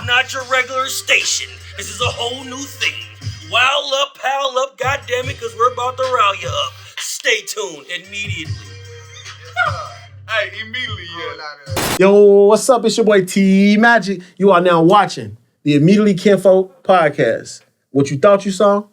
not your regular station. This is a whole new thing. Wow up, pal up, goddammit, because we're about to rile you up. Stay tuned immediately. Hey, immediately, yeah. Yo, what's up? It's your boy T Magic. You are now watching the Immediately Kinfolk Podcast. What you thought you saw,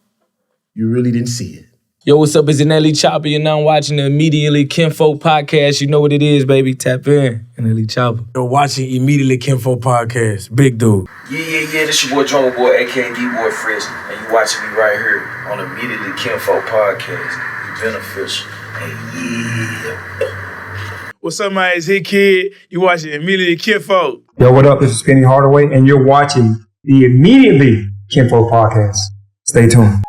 you really didn't see it. Yo, what's up? It's Immediately Chopper. You're now watching the Immediately Kinfolk Podcast. You know what it is, baby. Tap in. Immediately Chopper. You're watching Immediately Kinfolk Podcast. Big dude. Yeah. This your boy Drummer Boy, a.k.a. D-Boy Fresh, and you watching me right here on Immediately Kinfolk Podcast. You beneficial. And yeah. What's up, my It's Hit Kid. You watching Immediately Kinfolk. Yo, what up? This is Penny Hardaway, and you're watching the Immediately Kinfolk Podcast. Stay tuned.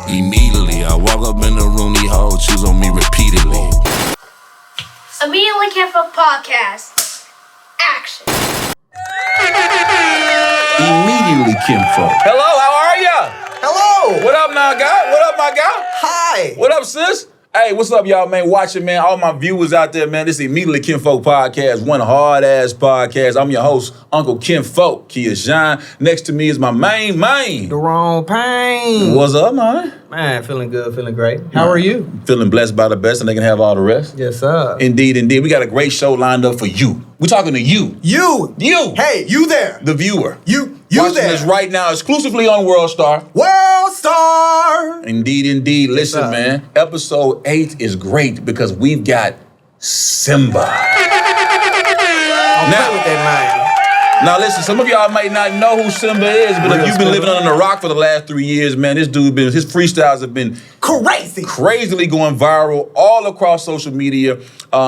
Immediately, I walk up in the room, these hoes choose on me repeatedly. Immediately Kinfolk Podcast. Action. Immediately Kinfolk. Hello, how are ya? Hello. What up, now, guy? What up, my guy? Hi. What up, sis? Hey, what's up, y'all, man? Watching, man. All my viewers out there, man. This is Immediately Kinfolk Podcast, one hard-ass podcast. I'm your host, Uncle Kinfolk, Kia Jean. Next to me is my main. DeRone, Payne. What's up, man? Man, feeling good, feeling great. How are you? Feeling blessed by the best, and they can have all the rest. Yes, sir. Indeed. We got a great show lined up for you. We're talking to you. You. Hey, you there. the viewer. You Watching there. this right now exclusively on Worldstar. Worldstar. Indeed. Listen, sir. man. Episode 8 is great because we've got Simba. Play with that Now, listen, some of y'all might not know who Simba is, but if you've been living under a rock for the last 3 years, man, his freestyles have been crazily going viral all across social media.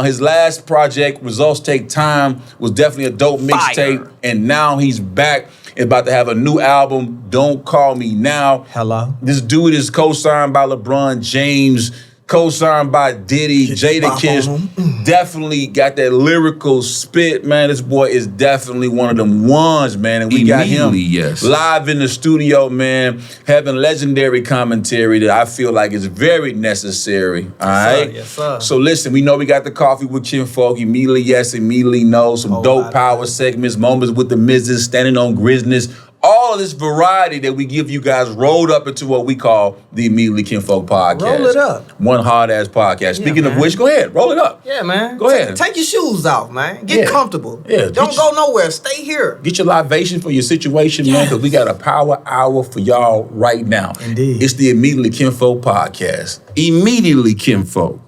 His last project, Results Take Time, was definitely a dope mixtape, and now he's back and about to have a new album, Don't Call Me Now. Hello. This dude is co-signed by LeBron James, co-signed by Diddy, Jadakiss. Definitely got that lyrical spit, man. This boy is definitely one of them ones, man. And we got him live in the studio, man, having legendary commentary that I feel like is very necessary. All right? Yes, sir. So listen, we know we got the Coffee with Kinfolk, Immediately Yes, Immediately No, some dope power segments, moments with the Mrs., standing on Grizness. All of this variety that we give you guys rolled up into what we call the Immediately Kinfolk Podcast. Roll it up. One hard-ass podcast. Speaking of which, go ahead, roll it up. Yeah, man. Go ahead. Take your shoes off, man. Get comfortable. Yeah. Don't go nowhere. Stay here. Get your libation for your situation, man, because we got a power hour for y'all right now. Indeed. It's the Immediately Kinfolk Podcast. Immediately Kinfolk.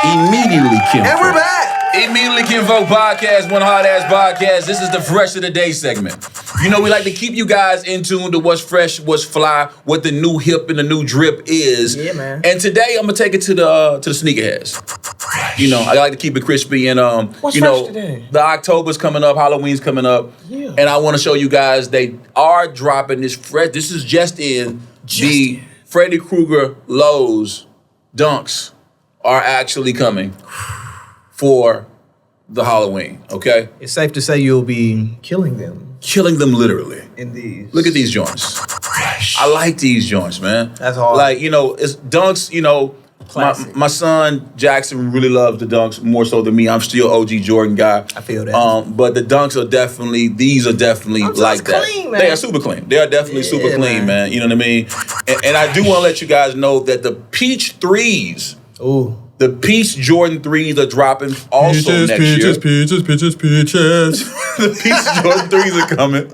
Immediately Kinfolk. And we're back. Immediately Kinfolk Podcast, one hard-ass podcast. This is the Fresh of the Day segment. You know, we like to keep you guys in tune to what's fresh, what's fly, what the new hip and the new drip is. Yeah, man. And today, I'm going to take it to the sneakerheads. You know, I like to keep it crispy. And, What's you fresh know, today? the October's coming up, Halloween's coming up. Yeah. And I want to show you guys they are dropping this fresh. This is the Freddy Krueger Lowe's Dunks are actually coming for the Halloween, okay? It's safe to say you'll be killing them. Killing them literally. In these. Look at these joints. I like these joints, man. That's hard. Like, you know, it's Dunks, you know, my son Jackson really loves the Dunks more so than me. I'm still OG Jordan guy. I feel that. But the Dunks are definitely like that. Clean, man. They are super clean. They are definitely super clean, man. You know what I mean? And I do want to let you guys know that the Peach 3s, the Peach Jordan 3s are dropping also next year. Peaches. The Peach Jordan 3s are coming.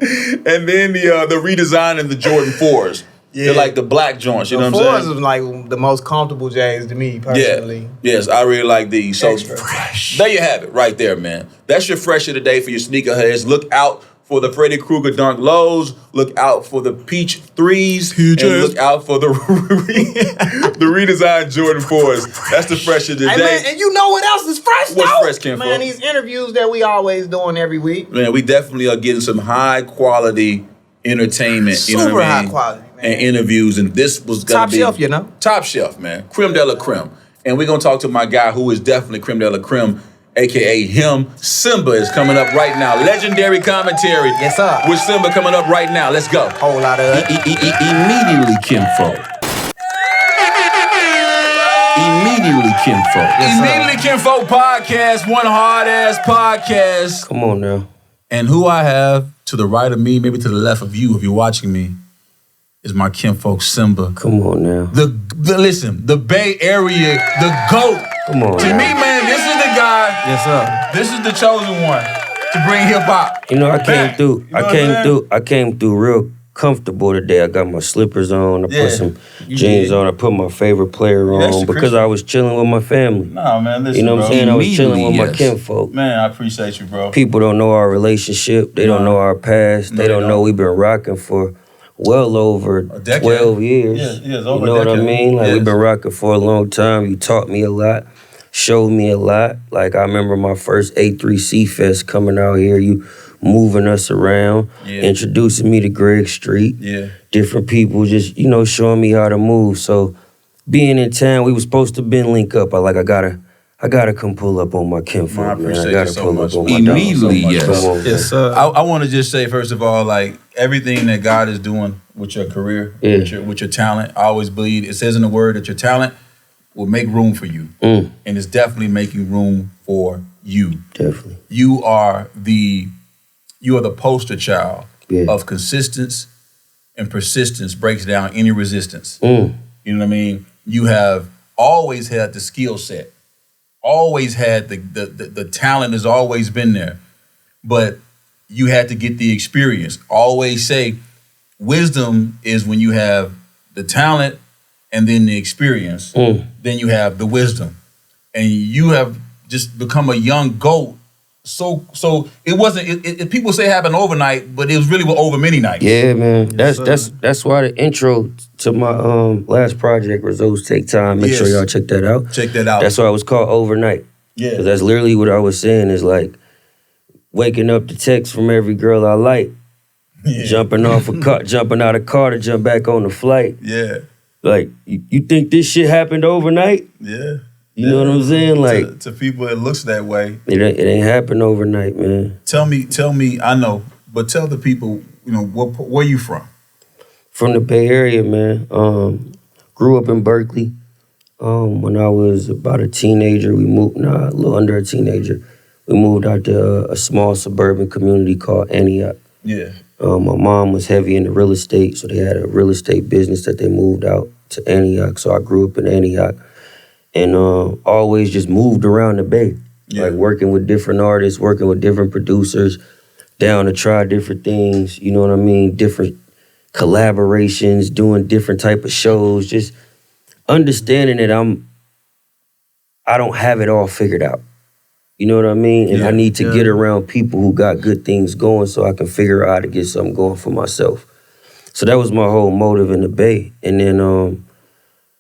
And then the redesign of the Jordan 4s. Yeah. They're like the black joints, you know what I'm saying? The 4s is like the most comfortable J's to me, personally. Yeah. Yes, I really like these. So Fresh. there you have it right there, man. That's your fresh of the day for your sneakerheads. Look out for the Freddy Krueger Dunk Lows. Look out for the Peach 3s. And look out for the redesigned Jordan 4s. That's the fresh of the day. Man, and you know what else is fresh, What's though? fresh, Kinfolk? Man, these interviews that we always doing every week. Man, we definitely are getting some high quality entertainment. Super you know what I mean? high quality, man. And interviews. And this was going to be... Top shelf, you know? Top shelf, man. Creme de la creme. And we're going to talk to my guy who is definitely creme de la creme, a.k.a. him. Simba is coming up right now. Legendary commentary. Yes, sir. With Simba coming up right now. Let's go. Whole lot of it. Immediately Kinfolk. Immediately Kinfolk. Immediately Kinfolk Podcast, one hard-ass podcast. Come on now. And who I have to the right of me, maybe to the left of you if you're watching me, is my kinfolk Simba. Come on now. Listen, the Bay Area, the GOAT. Come on. To me, man, this is the guy. Yes, sir. This is the chosen one to bring hip hop. You know, I came back. through. You know what I came through real comfortable today. I got my slippers on. I put some jeans on. I put my favorite player on because I was chilling with my family. Nah, man, listen, you know what I'm saying? I was chilling with my Yes. kinfolk. Man, I appreciate you, bro. People don't know our relationship. They don't know our past. They don't know we've been rocking for well over 12 years. Yeah, it's you over know a what I decade. mean? Like Yes. we've been rocking for a long time. You taught me a lot, showed me a lot. Like I remember my first A3C Fest coming out here. You moving us around, introducing me to Greg Street. Yeah. Different people just, you know, showing me how to move. So being in town, we was supposed to been link up. I gotta come pull up on my kinfolk, I man. appreciate I gotta you so pull much. up on my Immediately, dogs. yes. Come on, Yes, man. sir. I want to just say, first of all, like everything that God is doing with your career, with your talent, I always believe it says in the word that your talent will make room for you. And it's definitely making room for you. Definitely. You are the poster child of consistency and persistence breaks down any resistance. You know what I mean? You have always had the skill set. Always had the talent has always been there, but you had to get the experience. Always say, wisdom is when you have the talent and then the experience, then you have the wisdom. And you have just become a young GOAT. So it wasn't, people say it happened overnight, but it was really over many nights. Yeah, man. That's why the intro to my last project, Results Take Time. Make sure y'all check that out. Check that out. That's why it was called Overnight. Yeah. Because that's literally what I was saying is like waking up to text from every girl I like, jumping out of car to jump back on the flight. Yeah. Like, you think this shit happened overnight? Yeah. You know what I'm saying? Like to people, it looks that way. It ain't happened overnight, man. Tell me, I know, but tell the people, you know, where you from? From the Bay Area, man. Grew up in Berkeley. When I was about a teenager, we moved, a little under a teenager, we moved out to a small suburban community called Antioch. Yeah. My mom was heavy into real estate, so they had a real estate business that they moved out to Antioch. So I grew up in Antioch and always just moved around the Bay. Like working with different artists, working with different producers, down to try different things, you know what I mean? Different collaborations, doing different type of shows, just understanding that I don't have it all figured out. You know what I mean? And I need to get around people who got good things going so I can figure out how to get something going for myself. So that was my whole motive in the Bay. And then,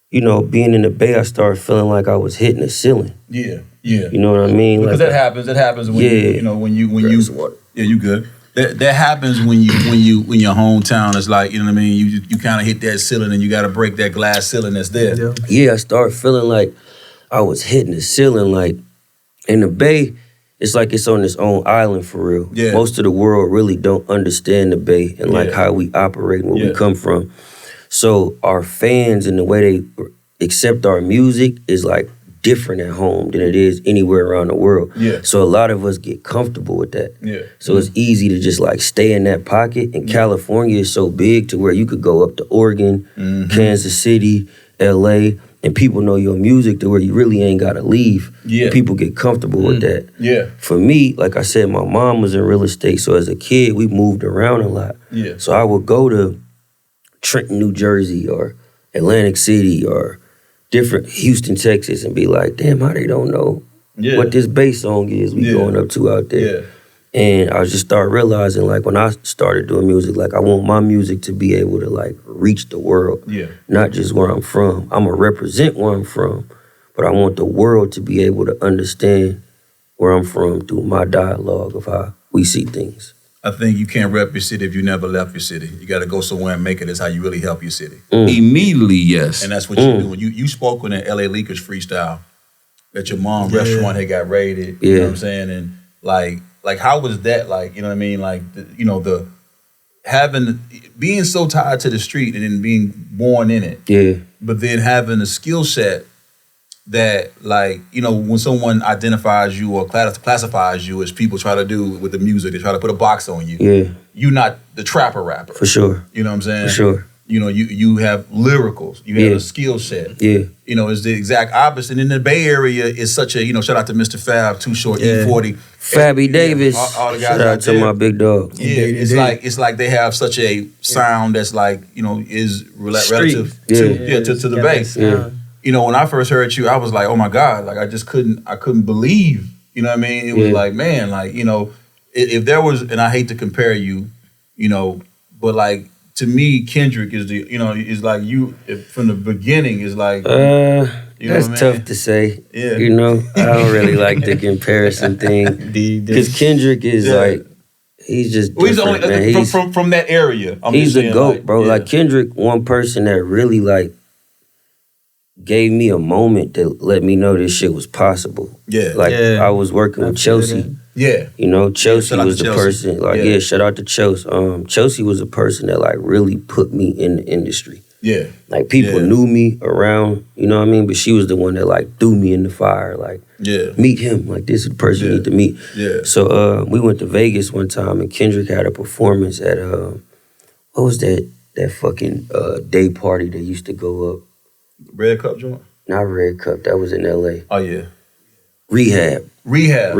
you know, being in the Bay, I started feeling like I was hitting a ceiling. Yeah. You know what I mean? Because like, that happens when you good. That happens when your hometown is like, you know what I mean? You kind of hit that ceiling and you got to break that glass ceiling that's there. Yeah, I started feeling like I was hitting the ceiling. Like in the Bay, it's like it's on its own island for real. Yeah. Most of the world really don't understand the Bay and like how we operate and where we come from. So our fans and the way they accept our music is like different at home than it is anywhere around the world. Yeah. So a lot of us get comfortable with that. Yeah. So it's easy to just like stay in that pocket. And California is so big to where you could go up to Oregon, Kansas City, LA, and people know your music to where you really ain't gotta leave. Yeah. People get comfortable with that. Yeah. For me, like I said, my mom was in real estate. So as a kid, we moved around a lot. Yeah. So I would go to Trenton, New Jersey, or Atlantic City, or different Houston, Texas, and be like, damn, how they don't know what this bass song is we going up to out there. And I just started realizing, like, when I started doing music, like, I want my music to be able to, like, reach the world. Not just where I'm from. I'm going to represent where I'm from, but I want the world to be able to understand where I'm from through my dialogue of how we see things. I think you can't rep your city if you never left your city. You got to go somewhere and make it. That's how you really help your city. Immediately, yes. And that's what you're doing. You spoke on that LA Leakers freestyle that your mom restaurant had got raided. You know what I'm saying? And like how was that like? You know what I mean? Like, being so tied to the street and then being born in it. Yeah. But then having a skill set that, like, you know, when someone identifies you or classifies you, as people try to do with the music, they try to put a box on you. Yeah. You're not the trapper rapper. For sure. You know what I'm saying? For sure. You know, you have lyricals. You have a skill set. Yeah. You know, it's the exact opposite. And in the Bay Area, it's such a, you know, shout out to Mr. Fab, Too Short, E40. Fabby Davis. All the guys shout out to there. my big dog. Yeah, it's like they have such a sound that's like, you know, is relative to the Bay. Yeah. You know, when I first heard you, I was like, oh my God, like I couldn't believe, you know what I mean? It was like, man, like, you know, if there was, and I hate to compare you, you know, but like, to me, Kendrick is the, you know, is like you from the beginning is like. You know that's tough to say. Yeah. You know, I don't really like the comparison thing. Because Kendrick is like, he's just different, he's only from that area. He's a GOAT, like, bro. Like Kendrick, one person that really like gave me a moment to let me know this shit was possible. Yeah. Like I was working with Chelsea. Yeah. You know, Chelsea was the person, like, shout out to Chelsea. Chelsea was a person that, like, really put me in the industry. Yeah. Like, people knew me around, you know what I mean? But she was the one that, like, threw me in the fire. Like, meet him. Like, this is the person you need to meet. Yeah. So, we went to Vegas one time, and Kendrick had a performance at, what was that fucking day party that used to go up? Red Cup joint? Not Red Cup. That was in L.A. Oh, yeah. Rehab. Yeah.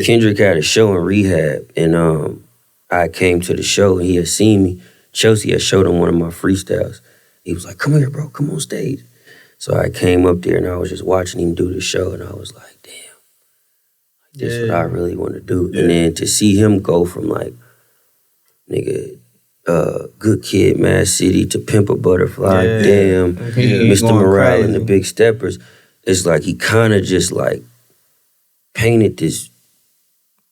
Kendrick had a show in Rehab, and I came to the show, and he had seen me. Chelsea had showed him one of my freestyles. He was like, come here, bro, come on stage. So I came up there, and I was just watching him do the show, and I was like, damn, this is what I really want to do. And then to see him go from, like, nigga, Good Kid, Mad City to Pimp a Butterfly, damn, Mr. Morale and the Big Steppers, it's like he kind of just like painted this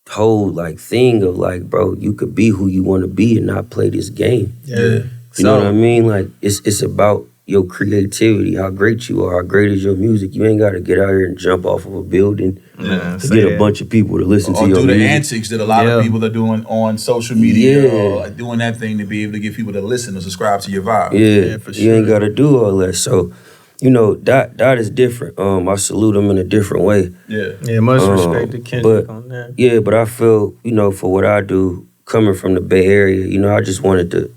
whole like thing of like, bro, you could be who you want to be and not play this game. You know what I mean? Like it's about your creativity, how great you are, how great is your music. You ain't got to get out here and jump off of a building to get a bunch of people to listen to your music. Or do the antics that a lot of people are doing on social media, or doing that thing to be able to get people to listen or subscribe to your vibe. Yeah, for sure. You ain't got to do all that. So, you know, that is different. I salute him in a different way. Yeah, much respect to Kendrick on that. Yeah, but I feel, you know, for what I do, coming from the Bay Area, you know, I just wanted to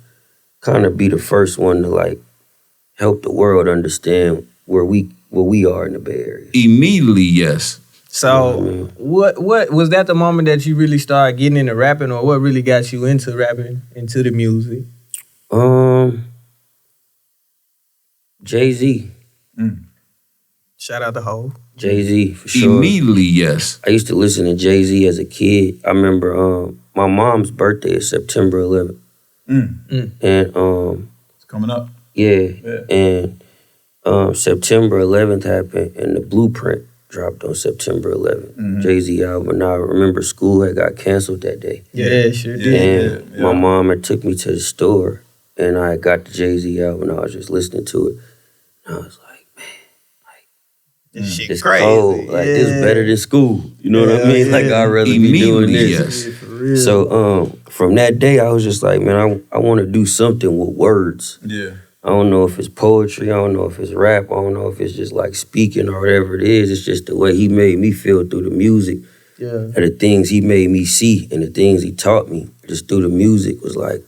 kind of be the first one to like help the world understand where we are in the Bay Area. Immediately, yes. So, you know what was that the moment that you really started getting into rapping, or what really got you into rapping, into the music? Jay-Z. Shout out to Hov. Jay-Z, for sure. Immediately, yes. I used to listen to Jay-Z as a kid. I remember my mom's birthday is September 11th. And it's coming up. Yeah. And September 11th happened, and the Blueprint dropped on September 11th. Jay-Z album. And I remember school had got canceled that day. Yeah, sure did. And my mom had took me to the store, and I got the Jay-Z album, and I was just listening to it. And I was like, man, like, this shit it's crazy. cold. Like, this better than school. You know what I mean? Like, I'd rather be doing this. Yes. So from that day, I was just like, man, I want to do something with words. Yeah. I don't know if it's poetry, I don't know if it's rap, I don't know if it's just like speaking or whatever it is. It's just the way he made me feel through the music. Yeah. And the things he made me see and the things he taught me just through the music was like,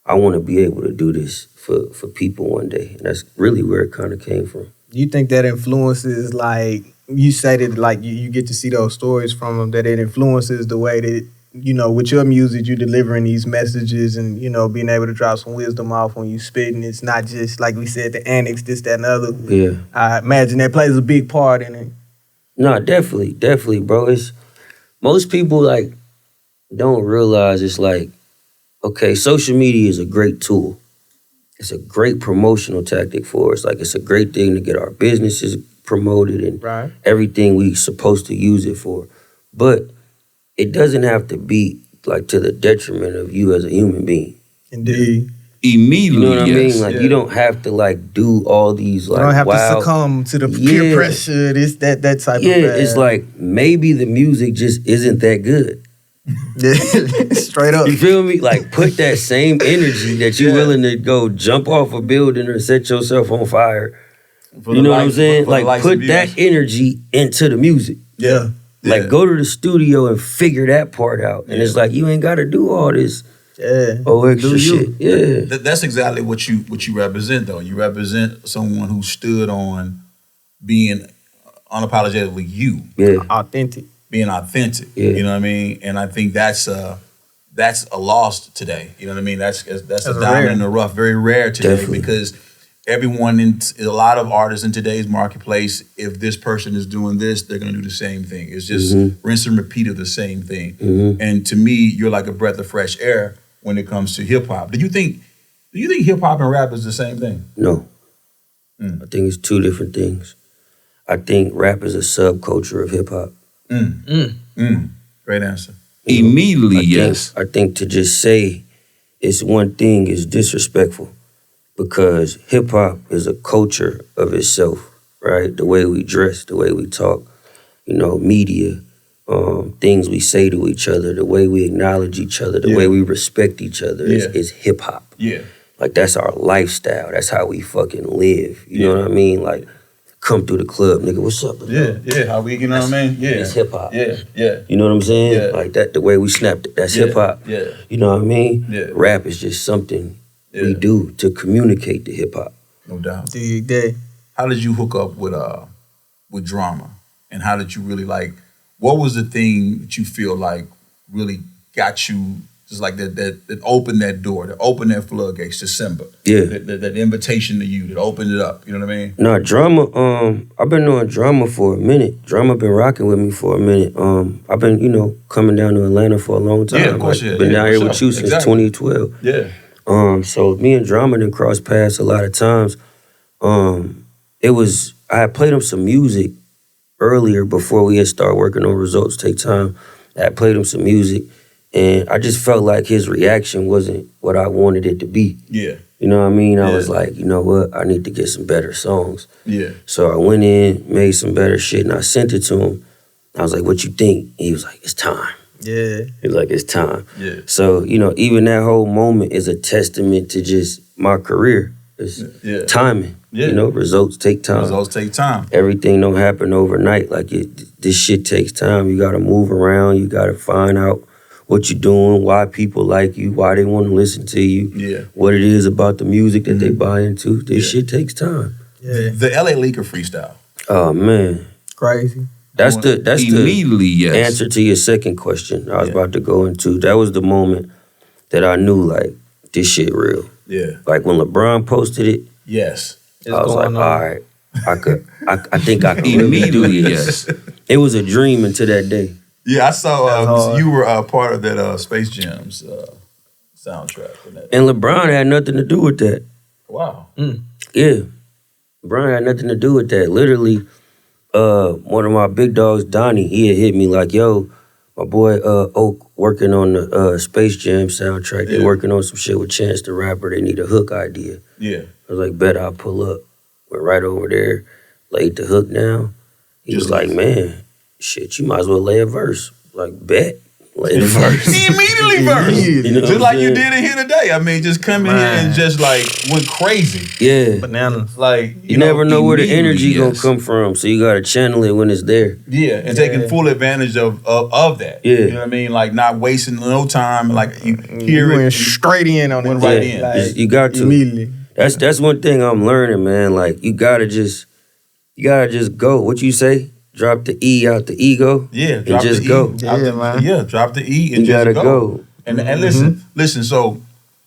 I want to be able to do this for people one day. And that's really where it kind of came from. You think that influences, like, you say that, like, you get to see those stories from him, that it influences the way that, you know, with your music, you delivering these messages and, you know, being able to drop some wisdom off when you spitting. It's not just, like we said, the annex, this, that, and the other. Yeah. I imagine that plays a big part in it. No, definitely, bro. It's most people, like, don't realize it's like, okay, social media is a great tool. It's a great promotional tactic for us. Like, it's a great thing to get our businesses promoted and everything we supposed to use it for. But it doesn't have to be, like, to the detriment of you as a human being. Indeed. Immediately, you know what I mean? Like, you don't have to, like, do all these, like, you don't have to succumb to the peer pressure, this, that type of it's like, maybe the music just isn't that good. Straight up. You feel me? Like, put that same energy that you're willing to go jump off a building or set yourself on fire You know what I'm saying? Like put that energy into the music. Yeah. Like go to the studio and figure that part out. And it's like you ain't gotta do all this extra shit. Yeah. That's exactly what you represent though. You represent someone who stood on being unapologetically you. Yeah. Authentic. Being authentic. Yeah. You know what I mean? And I think that's a loss today. You know what I mean? That's a diamond in the rough, very rare today because everyone a lot of artists in today's marketplace, if this person is doing this, they're gonna do the same thing. It's just rinse and repeat of the same thing. And to me, you're like a breath of fresh air when it comes to hip hop. Do you think hip hop and rap is the same thing? No. I think it's two different things. I think rap is a subculture of hip hop. Great answer. Immediately, yes. I think to just say it's one thing is disrespectful because hip hop is a culture of itself, right? The way we dress, the way we talk, media, things we say to each other, the way we acknowledge each other, the way we respect each other is hip hop. Yeah. Like that's our lifestyle. That's how we fucking live. You know what I mean? Like come through the club, nigga, what's up? Yeah. How we, you know what I mean? Yeah. It's hip hop. Yeah. You know what I'm saying? Yeah. Like that, the way we snapped it, that's hip hop. Yeah. You know what I mean? Yeah. Rap is just something we do to communicate to hip hop. No doubt. Dig. How did you hook up with drama? And how did you really what was the thing that you feel like really got you just like that opened that door, that opened that floodgates to Simba? Yeah. That invitation to you, that opened it up, you know what I mean? No, drama, I've been doing drama for a minute. Drama been rocking with me for a minute. I've been, coming down to Atlanta for a long time. Yeah, of course, Been down here with you since 2012. Yeah. So me and Drama done crossed paths a lot of times. I had played him some music earlier before we had started working on Results Take Time. I had played him some music and I just felt like his reaction wasn't what I wanted it to be. Yeah. You know what I mean? I was like, you know what? I need to get some better songs. Yeah. So I went in, made some better shit and I sent it to him. I was like, what you think? He was like, it's time. Yeah. He was like, it's time. Yeah. So, even that whole moment is a testament to just my career. It's timing. Yeah. Results take time. Results take time. Everything don't happen overnight. Like this shit takes time. You gotta move around. You gotta find out what you're doing, why people like you, why they want to listen to you, what it is about the music that they buy into. This shit takes time. Yeah. The LA Leaker freestyle. Oh man. Crazy. That's the Immediately, yes. answer to your second question I was about to go into. That was the moment that I knew, like, this shit real. Yeah. Like, when LeBron posted it, Yes. I was like, all right, I think I can Immediately, yes. It was a dream until that day. Yeah, I saw you were part of that Space Jam's soundtrack. And LeBron had nothing to do with that. Wow. Yeah. LeBron had nothing to do with that. Literally, one of my big dogs, Donnie, he had hit me like, yo, my boy Oak working on the Space Jam soundtrack. They working on some shit with Chance the Rapper. They need a hook idea. Yeah. I was like, bet I'll pull up. Went right over there, laid the hook down. He was like, man, shit, you might as well lay a verse. Like, bet. Lay the verse. He immediately verse. Just like you did it here today. I mean, just come in here and just went crazy. Yeah. Bananas. Like, you never know where the energy gonna come from, so you gotta channel it when it's there. Yeah, and taking full advantage of that. Yeah. You know what I mean? Like not wasting no time. Like you hear You it. went straight in on it. Went right in. Like, You got to. immediately. That's one thing I'm learning, man. Like you gotta just go. What you say? Drop the E out the ego. Yeah, and drop just the E. go. Yeah, man. Yeah, drop the E and You just gotta go. And listen. So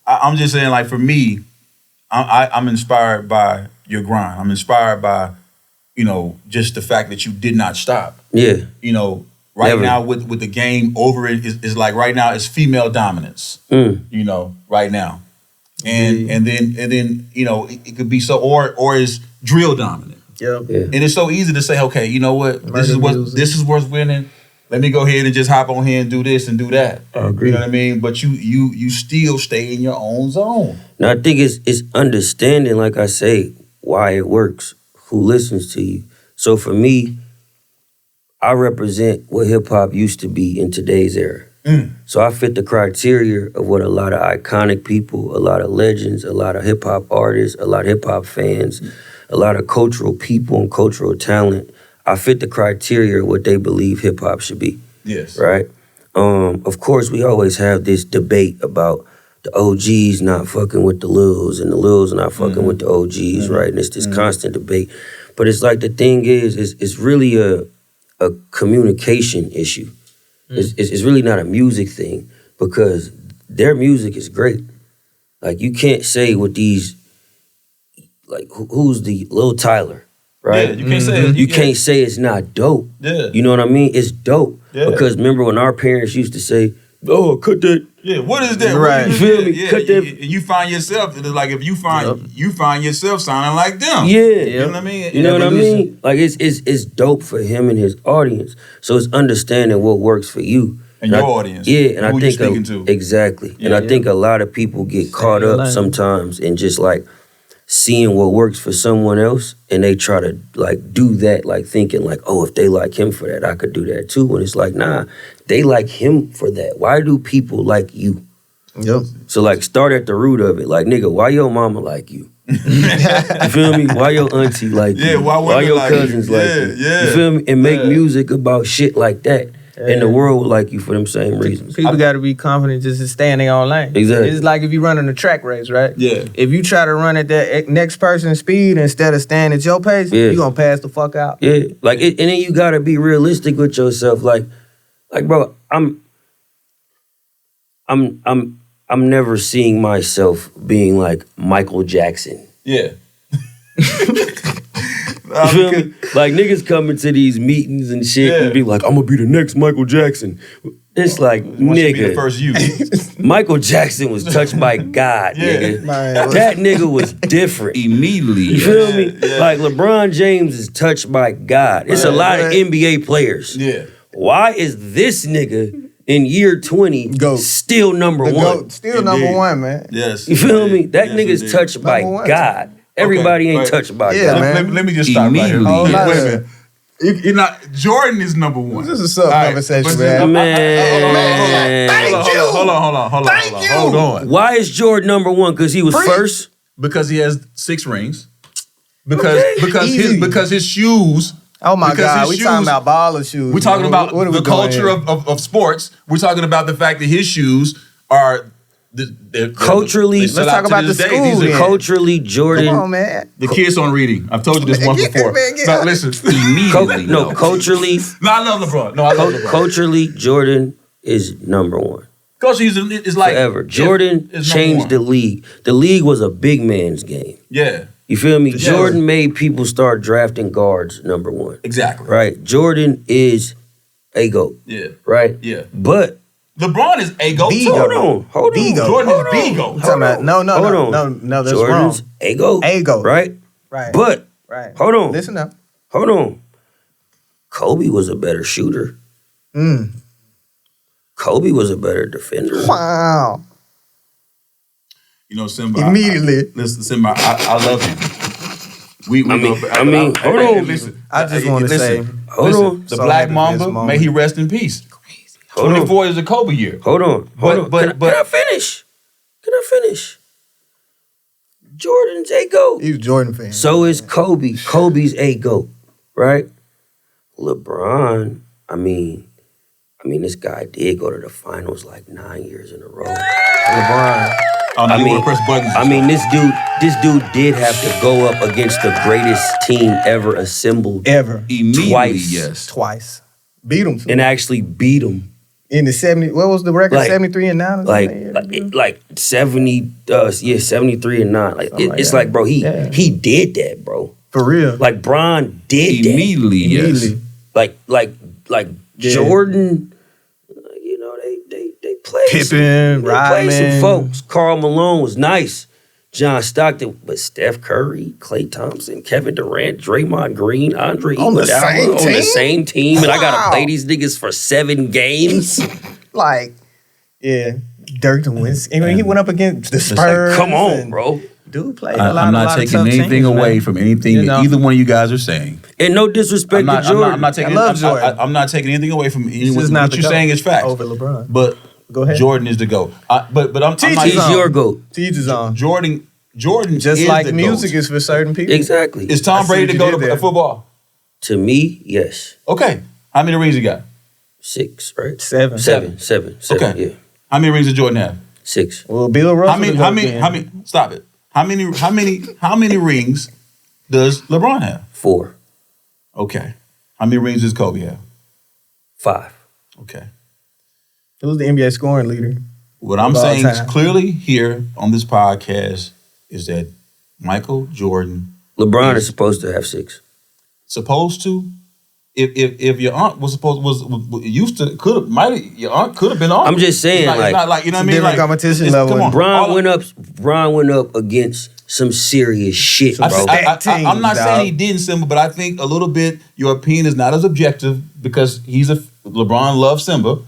I'm just saying, like for me, I'm inspired by your grind. I'm inspired by, just the fact that you did not stop. Yeah. Right Never. now with the game over it is like right now it's female dominance. Right now. And then it could be so or is drill dominant. Yep. Yeah. And it's so easy to say, okay, you know what? This is worth winning. Let me go ahead and just hop on here and do this and do that. I agree. You know what I mean? But you still stay in your own zone. Now I think it's understanding, like I say, why it works, who listens to you. So for me, I represent what hip hop used to be in today's era. So I fit the criteria of what a lot of iconic people, a lot of legends, a lot of hip hop artists, a lot of hip hop fans, a lot of cultural people and cultural talent, I fit the criteria of what they believe hip hop should be. Yes. Right? Of course, we always have this debate about the OGs not fucking with the Lils and the Lils not fucking with the OGs, right? And it's this constant debate. But it's like the thing is it's really a communication issue. It's really not a music thing because their music is great. Like you can't say with these, like who's the Lil Tyler, right? Yeah, you can't say you can't say it's not dope. Yeah. You know what I mean? It's dope. Yeah. Because remember when our parents used to say, "Oh, cut that." Yeah, what is that? Right. You feel me? Yeah, Cut that. you find yourself like if you find yourself sounding like them. Yeah. You know what I mean? You know what I mean? Like it's dope for him and his audience. So it's understanding what works for you. And your audience. Yeah, and who I think you speaking to. Exactly. And I think a lot of people get caught up sometimes in just like seeing what works for someone else and they try to like do that, like thinking like, oh, if they like him for that, I could do that too. And it's like, nah, they like him for that. Why do people like you? Yep. So like start at the root of it. Like, nigga, why your mama like you? You feel me? Why your auntie like you? Yeah, why your like cousins you? like Yeah, you? yeah. You feel me? And make music about shit like that. And the world will like you for them same reasons. People got to be confident just to stay in their own lane. Exactly. It's like if you running a track race, right? Yeah. If you try to run at that next person's speed instead of staying at your pace, you're going to pass the fuck out. Yeah. Like, and then you got to be realistic with yourself. Like, bro, I'm never seeing myself being like Michael Jackson. Yeah. You feel me? Like niggas coming to these meetings and shit and be like, I'm gonna be the next Michael Jackson. It's like, nigga. Be the first you. Michael Jackson was touched by God, nigga. That nigga was different. Immediately. You feel me? Like LeBron James is touched by God. It's a lot of NBA players. Yeah. Why is this nigga in year 20 still number one? Still number one, man. Yes. You feel me? That nigga's touched by God. Everybody ain't touched by God. man. Let me just stop right here. Immediately. Wait a minute. You're not. Jordan is number one. This is a sub-conversation, Man. Hold on. Hold on. Why is Jordan number one? Because he was first? Because he has 6 rings. Because his shoes. Oh my Because God, his we talking shoes- about baller shoes. We're talking man. about What are we the doing culture here? of sports. We're talking about the fact that his shoes are Culturally, they sell let's out talk to about this the day. school These are then. culturally, Jordan. Come on, man. the kids on reading. I've told you this once Get before. this man, get But out. listen. Immediately. Culturally, No, I love LeBron. No, I love LeBron. culturally, Jordan is number one. Coach, it's like Forever. Jordan is number changed one. the league. The league was a big man's game. Yeah, You feel me? Yes. Jordan made people start drafting guards number one. exactly. Right? Jordan is a GOAT. Yeah, Right? yeah. But LeBron is a GOAT too. hold on. B-GOAT. Jordan hold is on. B-GOAT. I'm talking about, no, that's Jordan's wrong. a GOAT. A GOAT. Right? Right. But Right. hold on. Listen up. Hold on. Kobe was a better shooter. Kobe was a better defender. Wow. You know, Simba. Immediately. Listen, Simba. I love you. Hold on. Listen, I just want to say, Hold on. the So Black happy for this Mamba, moment. may he rest in peace. Hold on. 24 is a Kobe year. Hold on. But- Can I finish? Can I finish? Jordan's a GOAT. he's a Jordan fan. So is Kobe. Kobe's a GOAT, right? LeBron, I mean, this guy did go to the finals like 9 years in a row. LeBron. Oh, no, you want to press buttons. This dude did have to go up against the greatest team ever assembled Ever. Immediately, Twice. yes. Twice. Beat him. and actually beat him. In the 70, what was the record? Like- 73 and 9? Like 70, 73 and 9. Like it's that. like, bro, he did that, bro. For real. Like Bron did Immediately, yes. that. Like Jordan, you know, they played Pippen, they played some Rodman. folks. Karl Malone was nice. John Stockton, but Steph Curry, Klay Thompson, Kevin Durant, Draymond Green, Andre On the Iguodala same on the team? same team, and I gotta Wow. play these niggas for 7 games. Like, yeah. Dirk Nowitzki. I mean, he went up against the Spurs. Like, come on, and bro. Dude played I'm a not lot of taking tough anything teams, away man. from anything You that know? either one of you guys are saying. And no disrespect to Jordan. I'm not taking. I love Jordan. I'm not taking anything away from anyone. This is What not the you're GOAT saying is facts. over LeBron. But Go ahead. Jordan is the GOAT. But I'm Teach not. his He's own. your GOAT. To each his own. Jordan Jordan Just is like the music GOAT. is for certain people. Exactly. Is Tom I see Brady what to you go did to there. football? To me, yes. Okay. How many rings you got? 6, right? Seven. Seven. Okay. Yeah. How many rings did Jordan have? 6. Well, Bill Russell. How many? Stop it. How many rings does LeBron have? 4. Okay. How many rings does Kobe have? 5. Okay. Who's the NBA scoring leader? What I'm Of all saying time. clearly here on this podcast is that Michael Jordan LeBron is supposed to have 6. supposed to. If your aunt was used to your aunt could have been on. I'm just saying, it's not like you know what I mean. different competition level. Come on, Bron went up against some serious shit, bro. I'm not saying he didn't, Simba, but I think a little bit your opinion is not as objective because LeBron loves Simba.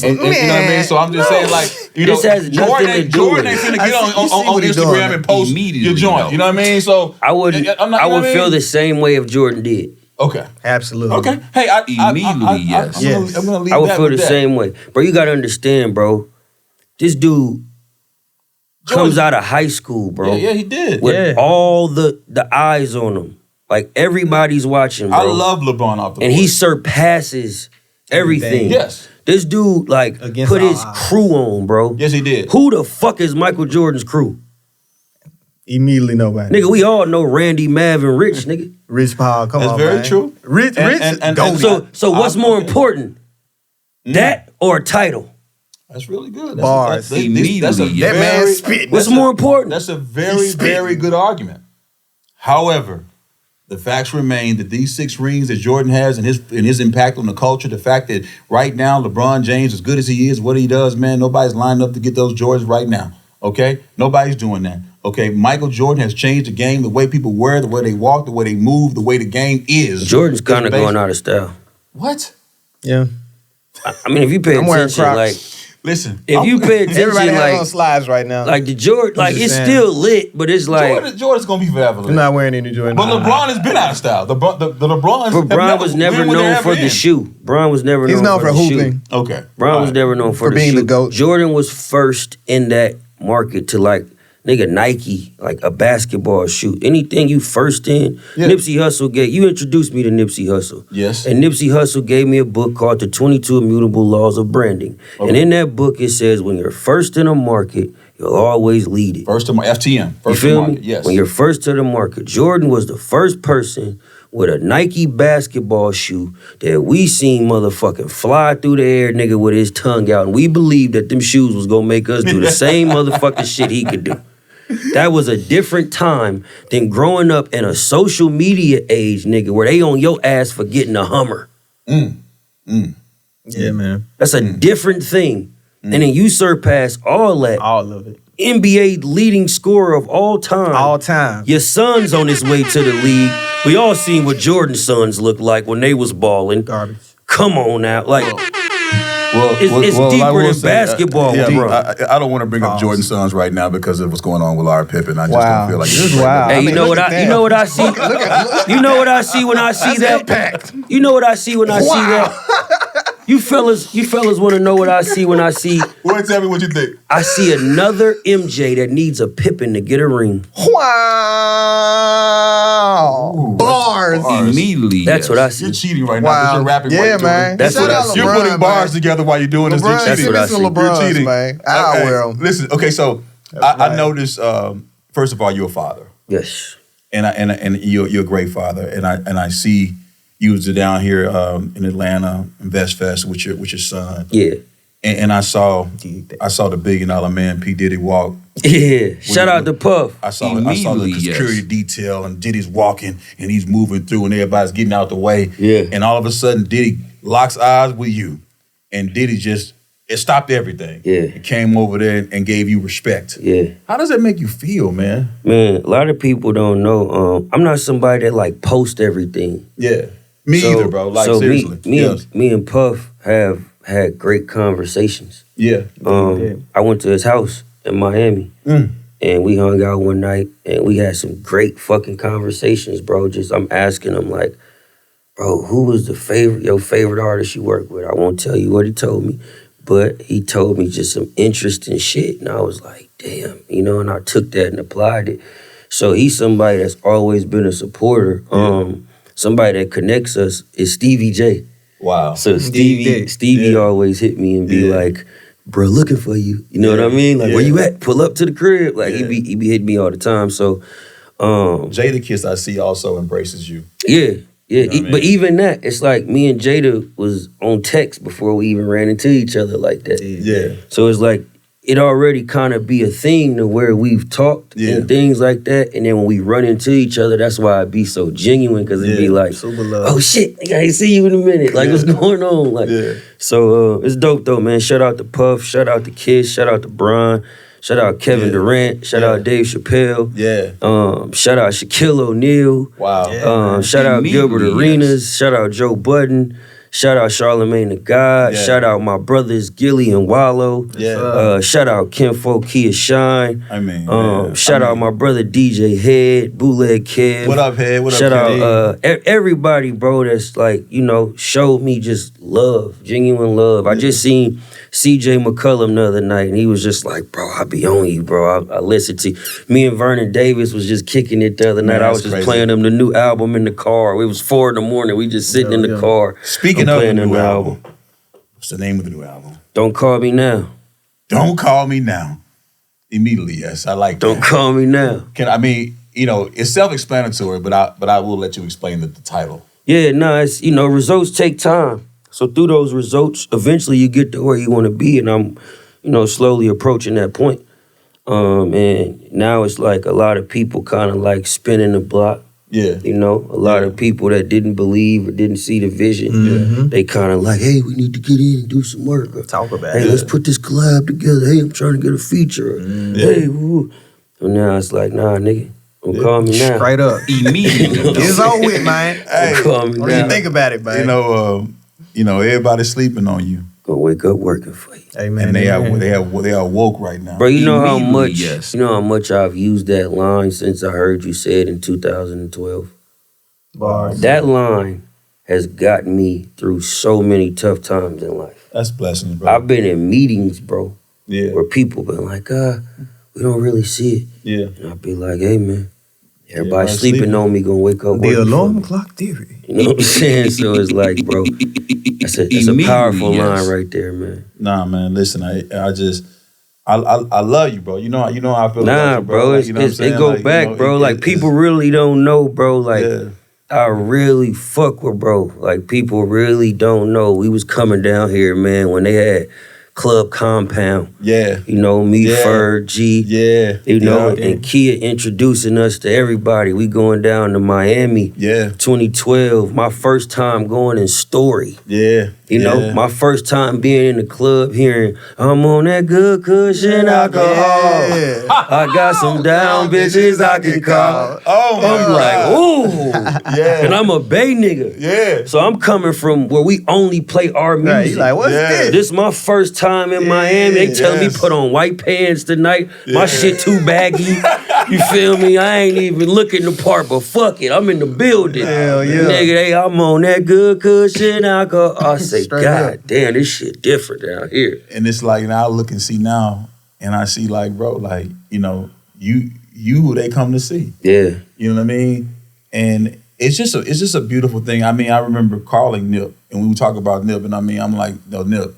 And you know what I mean? So I'm just saying, like, you This know, has nothing to do Jordan with ain't it. finna get on he's Instagram doing. and post Immediately, your joint. though. You know what I mean? So I would feel the same way if Jordan did. Okay. Absolutely. Okay. Hey, Immediately, yes. I'm gonna leave I would that feel with the that. same way. Bro, you gotta understand, bro. This dude comes out of high school, bro. Yeah, he did. With all the eyes on him. Like, everybody's watching, bro. I love LeBron off the And court. he surpasses everything. Yes. This dude, like, Against put all his odds. crew on, bro. Yes, he did. Who the fuck is Michael Jordan's crew? Immediately nobody. Nigga, we all know Randy, Mav, and Rich, nigga. Rich Paul, come That's on, very man. true. Rich, And goated. So what's more important? That or a title? That's really good. Bars. That's a Immediately, that man very, spitting. What's more important? that's a very, very good argument. However, the facts remain that these 6 rings that Jordan has and his impact on the culture, the fact that right now LeBron James, as good as he is, what he does, man, nobody's lined up to get those Jordans right now. Okay? Nobody's doing that. Okay? Michael Jordan has changed the game, the way people wear, the way they walk, the way they move, the way the game is. Jordan's kind of It's going out of style. What? Yeah. I mean, if you pay I'm wearing attention, Crocs. like, Listen. if you pay attention, Everybody has on like, slides right now. like the Jordan, like, just it's saying. still lit, but it's like, Jordan's going to be forever. I'm not wearing any Jordan. But LeBron has been out of style. The LeBrons but Bron was never known for the shoe. Bron was never He's known for for the hooping. shoe. Okay. Bron was never known for the being shoe. the GOAT. Jordan was first in that market to, like, nigga, Nike, like a basketball shoe. Anything you first in, Yeah. Nipsey Hussle you introduced me to Nipsey Hussle. Yes. And Nipsey Hussle gave me a book called The 22 Immutable Laws of Branding. Okay. And in that book, it says when you're first in a market, you'll always lead it. First to my FTM. You First to feel market. me? Yes. When you're first to the market. Jordan was the first person with a Nike basketball shoe that we seen motherfucking fly through the air, nigga, with his tongue out. And we believed that them shoes was gonna make us do the same motherfucking shit he could do. That was a different time than growing up in a social media age, nigga, where they on your ass for getting a Hummer. Yeah, man. That's a different thing. And then you surpass all that. All of it. NBA leading scorer of all time. All time. Your son's on his way to the league. We all seen what Jordan's sons looked like when they was balling. Garbage. Come on now. Like, Well, it's deeper than basketball, bro. I don't want to bring up Jordan's sons right now because of what's going on with Larry Pippen. I just Wow. don't feel like This is wild. Hey, I you mean, know look what at I? You them. know what I see? You know what I see when I see that? Impact. You know what I see when I see that? You fellas want to know what I see when I see? Well, tell me what you think. I see another MJ that needs a Pippen to get a ring. Wow. Bars. Immediately, That's what I see. You're cheating right now Wow. because you're rapping. Yeah, while you're doing man. it. That's Shout what I out see. You're LeBron, putting bars man. together while you're doing this. LeBron, You're That's cheating. what I send me some see. LeBrons, You're cheating. man. I will. Listen, okay, so I noticed. First of all, you're a father, Yes. and you're a great father, and I see you was down here in Atlanta in Vest Fest with your son, Yeah. and I saw the $1 billion man P Diddy walk. Yeah. Shout out to Puff. I saw the Immediately, security detail, and Diddy's walking, and he's moving through, and everybody's getting out the way. Yeah. And all of a sudden, Diddy locks eyes with you, and Diddy it stopped everything. Yeah. It came over there and gave you respect. Yeah. How does that make you feel, man? Man, a lot of people don't know. I'm not somebody that like post everything. Yeah. Me either, bro. Like, so seriously. Me and Puff have had great conversations. Yeah. I went to his house in Miami, and we hung out one night, and we had some great fucking conversations, bro. I'm asking him, like, bro, who was your favorite artist you worked with? I won't tell you what he told me, But he told me just some interesting shit, and I was like, damn, you know, and I took that and applied it. So he's somebody that's always been a supporter. Somebody that connects us is Stevie J. Wow. So Stevie always hit me and be like, bro, looking for you. You know what I mean? Like, where you at? Pull up to the crib. Like, he be hitting me all the time. So, Jadakiss, I see, also embraces you. Yeah. You know what I mean? But even that, it's like me and Jada was on text before we even ran into each other like that. Yeah. So it's like, it already kind of be a thing to where we've talked and things like that. And then when we run into each other, that's why it be so genuine, because it'd be like, oh shit, I ain't see you in a minute. Like, what's going on? Like, so it's dope though, man. Shout out to Puff, shout out to Kiss, shout out to Brian, shout out Kevin Durant, shout out Dave Chappelle. Shout out Shaquille O'Neal. Wow. Shout out Gilbert Arenas, shout out Joe Budden. Shout out Charlamagne the God. Shout out my brothers Gilly and Wallow. Shout out Kinfolk Kia Shine. Shout out my brother DJ Head, Bootleg Kev. What up, Head? What up, Shout out everybody, bro, that's like, you know, showed me just love, genuine love. I just seen CJ McCullum the other night, and he was just like, bro, I be on you, bro. I listened to you. Me and Vernon Davis was just kicking it the other night. I was just playing them the new album in the car. It was 4 a.m. We just sitting in the car. Speaking of the new album, what's the name of the new album? Don't Call Me Now. Don't Call Me Now. Immediately, yes. I like that. Don't Call Me Now. It's self-explanatory, but I will let you explain the title. Yeah, no, it's, you know, results take time. So through those results, eventually you get to where you want to be, and I'm, you know, slowly approaching that point. And now it's like a lot of people kind of like spinning the block. Yeah. You know, a lot of people that didn't believe or didn't see the vision, they kind of like, hey, we need to get in and do some work. Or, talk about it. Hey, let's put this collab together. Hey, I'm trying to get a feature. Or, hey, woo. So now it's like, nah, nigga, don't call me now. Straight up. Immediately. It's over with, man. Don't call me What now. do you think about it, man? Everybody's sleeping on you. Gonna wake up working for you. Hey, man. And they are woke right now. Bro, you know how much I've used that line since I heard you say it in 2012. Bars. That line has gotten me through so many tough times in life. That's blessings, bro. I've been in meetings, bro, Yeah. where people been like, we don't really see it. Yeah. And I'll be like, hey, man, everybody sleeping on me gonna wake up. The working alarm for me. clock theory. You know what I'm saying? So it's like, bro, that's a powerful line right there, man. Nah, man, listen, I love you, bro. You know how I feel about you, bro. Like, you know what I'm saying? It go back, bro. Like, people really don't know, bro. Like, I really fuck with bro. Like, people really don't know. We was coming down here, man, when they had Club Compound. Yeah. You know, me, Ferg, G. Yeah. You know, and Kia introducing us to everybody. We going down to Miami. Yeah. 2012. My first time going in Story. Yeah. You know, my first time being in the club hearing, I'm on that good cushion alcohol. Yeah. I got some down bitches I can call. Oh, my I'm God. like, ooh. And I'm a Bay nigga. Yeah. So I'm coming from where we only play our music. Right, you like, what's this? This is my first time in Miami. They tell me put on white pants tonight. My shit too baggy. You feel me? I ain't even looking the part, but fuck it. I'm in the building. Hell yeah. Nigga, I'm on that good cushion alcohol. I say, Straight God up. damn, this shit different down here. And it's like, now I look and see now, and I see like, bro, like, you know, you who they come to see. Yeah. You know what I mean? And it's just a beautiful thing. I mean, I remember calling Nip, and we would talk about Nip, and I mean, I'm like, no, Nip,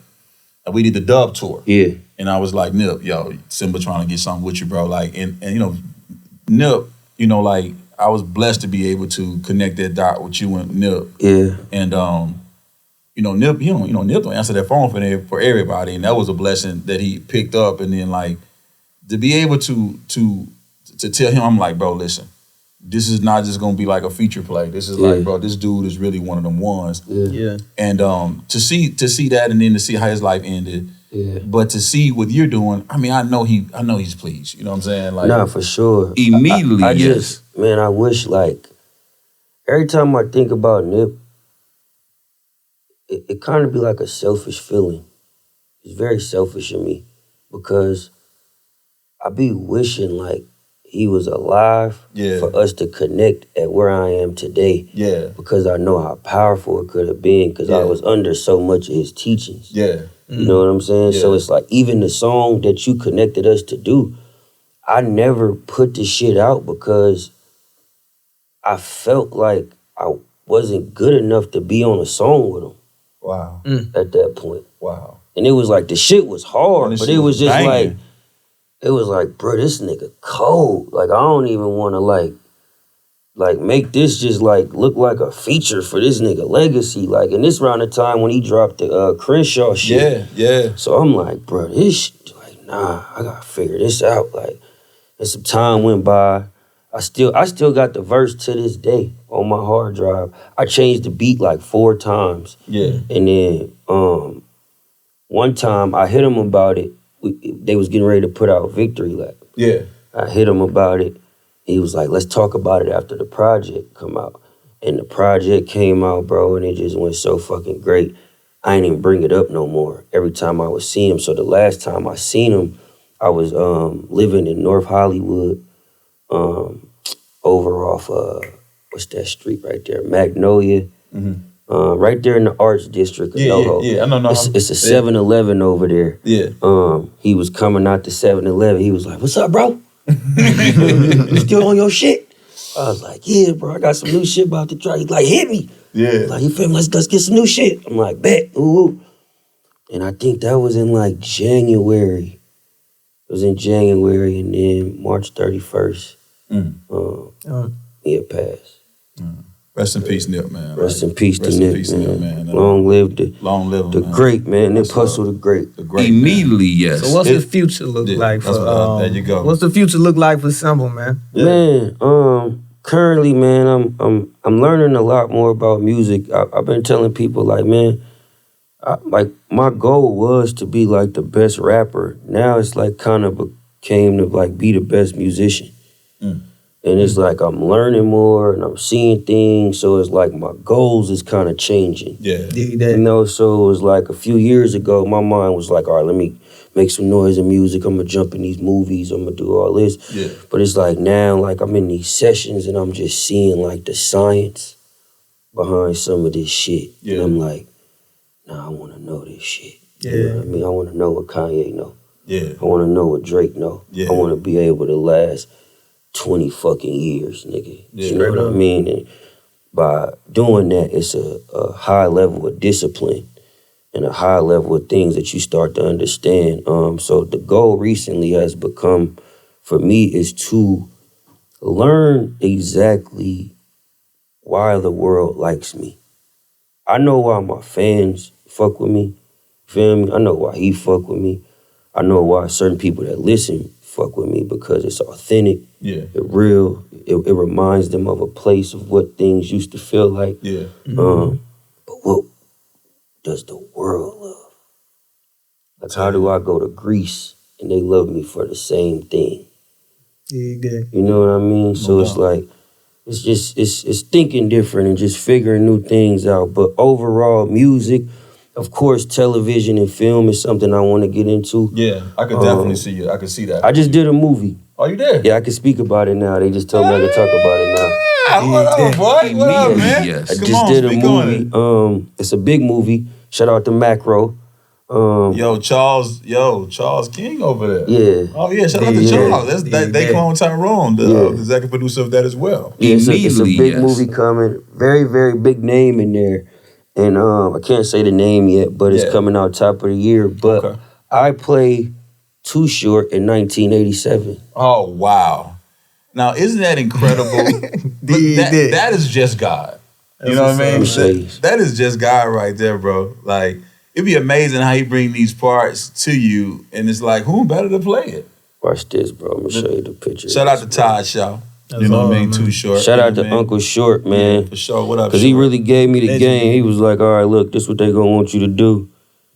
we did the Dub tour. Yeah. And I was like, Nip, yo, Simba trying to get something with you, bro. Like, and you know, Nip, you know, like, I was blessed to be able to connect that dot with you and Nip. Yeah. And you know, Nip, Nip don't answer that phone for everybody, and that was a blessing that he picked up. And then like to be able to tell him, I'm like, bro, listen, this is not just gonna be like a feature play. This is like, bro, this dude is really one of them ones. Yeah. And to see that, and then to see how his life ended. Yeah. But to see what you're doing, I mean, I know he's pleased. You know what I'm saying? Like, Nah, for sure. Immediately, I yes. just, man, I wish, like, every time I think about Nip, it kind of be like a selfish feeling. It's very selfish in me because I be wishing, like, he was alive Yeah. for us to connect at where I am today. Yeah. Because I know how powerful it could have been because I was under so much of his teachings. Yeah. You know what I'm saying? Yeah. So it's like even the song that you connected us to do, I never put the shit out because I felt like I wasn't good enough to be on a song with him. Wow. At that point. Wow. And it was like the shit was hard, And the but shit it was was just banging. like, it was like, bro, this nigga cold. Like I don't even want to like make this just like look like a feature for this nigga legacy. Like, and this around the time when he dropped the Crenshaw shit. Yeah. So I'm like, bro, this shit, like, nah, I gotta figure this out. Like, and some time went by. I still got the verse to this day on my hard drive. I changed the beat like 4 times. Yeah. And then one time I hit him about it. They was getting ready to put out Victory Lap. Yeah. I hit him about it. He was like, let's talk about it after the project come out. And the project came out, bro, and it just went so fucking great. I ain't even bring it up no more every time I would see him. So the last time I seen him, I was living in North Hollywood, over off, what's that street right there? Magnolia. Right there in the Arts District of NoHo. Yeah, I know. It's a 7-Eleven over there. Yeah. He was coming out to 7-Eleven. He was like, what's up, bro? You still on your shit? I was like, yeah, bro, I got some new shit about to try. He's like, hit me. Yeah. Like, you feel me? Let's get some new shit. I'm like, bet. Ooh. And I think that was in like January. It was in January, and then March 31st, he had passed. Rest in peace, Nip, man. Rest in peace to Rest in Nip, peace, man. man. Long live the man. great, man. Nip Hustle the great. The great, Immediately, yes. So what's the future look like for? There you go. What's the future look like for SYMBA, man? Man, currently, man, I'm learning a lot more about music. I've been telling people, like, man, like my goal was to be like the best rapper. Now it's like kind of became to like be the best musician. And it's like I'm learning more and I'm seeing things. So it's like my goals is kind of changing. Yeah. You know, so it was like a few years ago, my mind was like, all right, let me make some noise and music. I'm gonna jump in these movies. I'm gonna do all this. Yeah. But it's like now, like I'm in these sessions and I'm just seeing like the science behind some of this shit. Yeah. And I'm like, nah, I wanna know this shit. Yeah. You know what I mean? I wanna know what Kanye know. Yeah. I wanna know what Drake know. Yeah. I wanna be able to last 20 fucking years, nigga. Yeah. You know what I mean? And by doing that, it's a high level of discipline and a high level of things that you start to understand. So the goal recently has become, for me, is to learn exactly why the world likes me. I know why my fans fuck with me. Feel me? I know why he fuck with me. I know why certain people that listen fuck with me, because it's authentic. Yeah. It's real. It reminds them of a place of what things used to feel like. Yeah. But what does the world love? Like, how do I go to Greece and they love me for the same thing? Yeah. You know what I mean? So it's like, it's just, it's thinking different and just figuring new things out. But overall, music, of course, television and film is something I want to get into. Yeah, I could definitely see you. I could see that. I just did a movie. Oh, you did? Yeah, I can speak about it now. They just told me I could talk about it now. What up, boy? What up, man? Yes. I Come just on, did a speak on movie. It's a big movie. Shout out to Macro. Yo, Charles King over there. Yeah. Oh yeah, shout out to Charles. They clone Tyrone, the executive producer of that as well. Yeah, it's a Immediately, big yes. movie coming. Very, very big name in there. And I can't say the name yet, but it's coming out top of the year. But I play Too Short in 1987. Oh wow! Now isn't that incredible? that is just God. You know what I mean? That is just God right there, bro. Like, it'd be amazing how he bring these parts to you, and it's like, who better to play it? Watch this, bro. I'm gonna show you the picture. Shout out to Todd Shaw. You know what I mean? Too Short. Shout out to Uncle Short, man. Yeah, for sure. What up? Because he really gave me the game. He was like, all right, look, this what they gonna want you to do.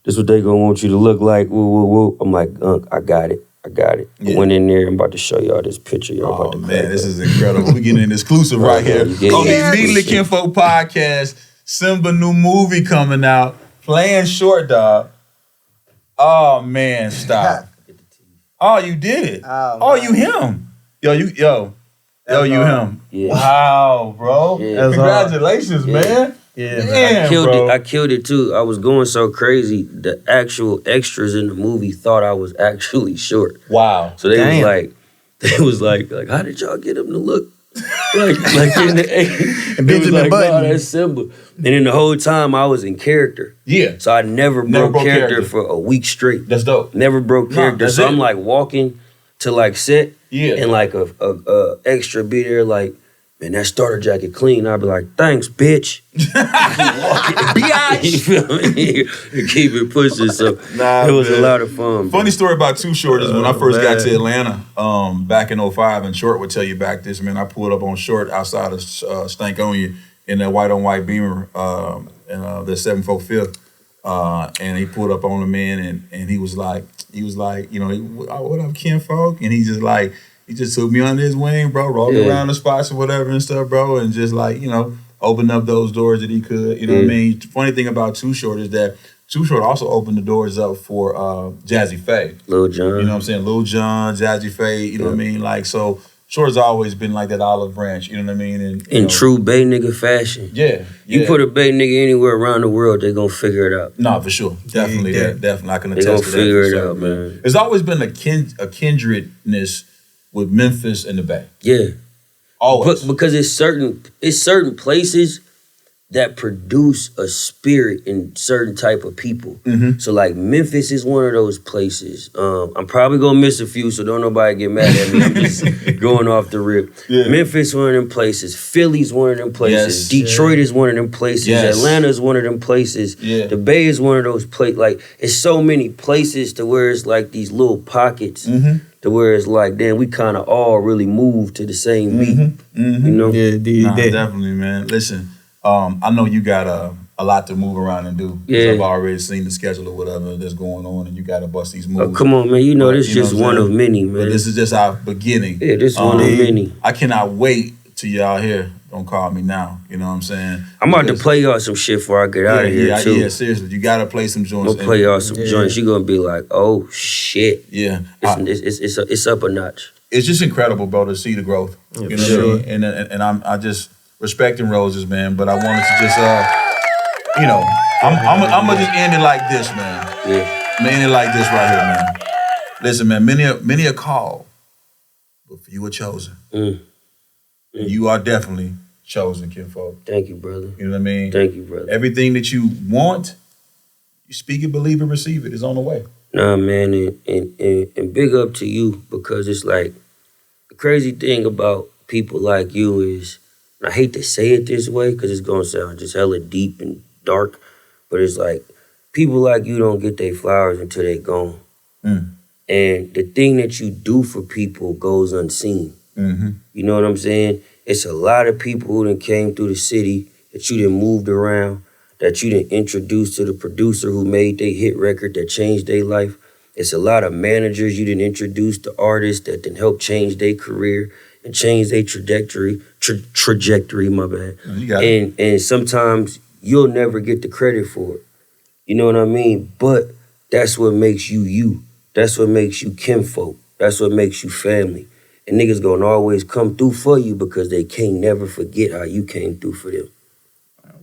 This what they gonna want you to look like. Woo, woo, woo. I'm like, Unc, I got it. I went in there. I'm about to show y'all this picture. Y'all about to man, this is incredible. We getting an exclusive right here on the Immediately Kinfolk Podcast. Simba new movie coming out. Playing Short Dog. Oh man, stop. Oh, you did it. Oh, you him. Yo, you him. Yeah. Wow, bro. Yeah. Congratulations, man. Yeah, I killed bro. it. I killed it too. I was going so crazy. The actual extras in the movie thought I was actually short. Wow. So they was like, how did y'all get him to look like in the And Benjamin Button. Nah, that's Simba. And then the whole time I was in character. Yeah. So I never broke character for a week straight. That's dope. Never broke character. that's So it. I'm like walking to like set. Yeah. And like a extra be there like, man, that starter jacket clean. I'd be like, thanks, bitch. You feel me? Keep it pushing. So it was a lot of fun. Funny story about Too Short is when I first got to Atlanta back in 05, and Short would tell you back this, man, I pulled up on Short outside of Stankonia in that white-on-white Beamer in the 745th. And he pulled up on the man, and he was like, you know, what up, Kinfolk? And he just took me under his wing, bro, rolled around the spots or whatever and stuff, bro, and just like, you know, opened up those doors that he could. You know what I mean? Funny thing about Too Short is that Too Short also opened the doors up for Jazzy Faye. Lil Jon. You know what I'm saying? Lil Jon, Jazzy Faye, you know what I mean? Like, so Short's always been like that olive branch, you know what I mean? And in true Bay nigga fashion. Yeah. You put a Bay nigga anywhere around the world, they gonna figure it out. No, for sure. Definitely definitely. I can They attest gonna to that. figure for it sure, out, man. There's always been a kindredness with Memphis and the Bay. Yeah. Always. But because it's certain places that produce a spirit in certain type of people. Mm-hmm. So like Memphis is one of those places. I'm probably gonna miss a few, so don't nobody get mad at me. I'm just going off the rip. Yeah. Memphis one of them places. Philly's one of them places. Yes. Detroit is one of them places. Yes. Atlanta's one of them places. Yeah. The Bay is one of those places. Like it's so many places to where it's like these little pockets. Mm-hmm. To where it's like, damn, we kind of all really move to the same beat. Mm-hmm. You know? Yeah, Definitely, man. Listen, I know you got a lot to move around and do. 'Cause Yeah. I've already seen the schedule or whatever that's going on, and you got to bust these moves. Oh, come on, man. You know, this is just what I'm one saying? of many, man. But this is just our beginning. Yeah, this is one of many. I cannot wait till y'all here. Don't call me now. You know what I'm saying? I'm about to play y'all some shit before I get out of here, too. Yeah, seriously. You got to play some joints. I'm gonna play y'all some joints. You're gonna be like, oh, shit. Yeah. It's up a notch. It's just incredible, bro, to see the growth. Yeah, you know what I mean? And I just respecting Roses, man. But I wanted to just, you know, I'm gonna just end it like this, man. Yeah. I'm gonna end it like this right here, man. Listen, man. Many are called, but few are chosen. You are definitely chosen, Kinfolk. Thank you, brother. You know what I mean? Thank you, brother. Everything that you want, you speak it, believe it, receive it. It's on the way. Nah, man, and big up to you, because it's like the crazy thing about people like you is, and I hate to say it this way because it's gonna sound just hella deep and dark, but it's like people like you don't get their flowers until they gone. And the thing that you do for people goes unseen. You know what I'm saying? It's a lot of people who done came through the city that you done moved around, that you done introduced to the producer who made their hit record that changed their life. It's a lot of managers you done introduced to artists that done help change their career and change their trajectory, my bad. And sometimes you'll never get the credit for it. You know what I mean? But that's what makes you you. That's what makes you kinfolk. That's what makes you family. And niggas gonna always come through for you because they can't never forget how you came through for them.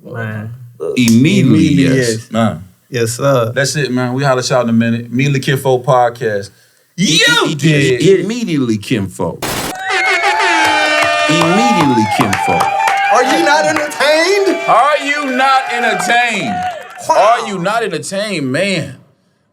Man. Immediately, yes. Man. Yes, sir. That's it, man. We holler shout in a minute. Immediately Kinfolk Podcast. You did. Immediately Kinfolk. Immediately Kinfolk. Are you not entertained? Are you not entertained? Are you not entertained, man?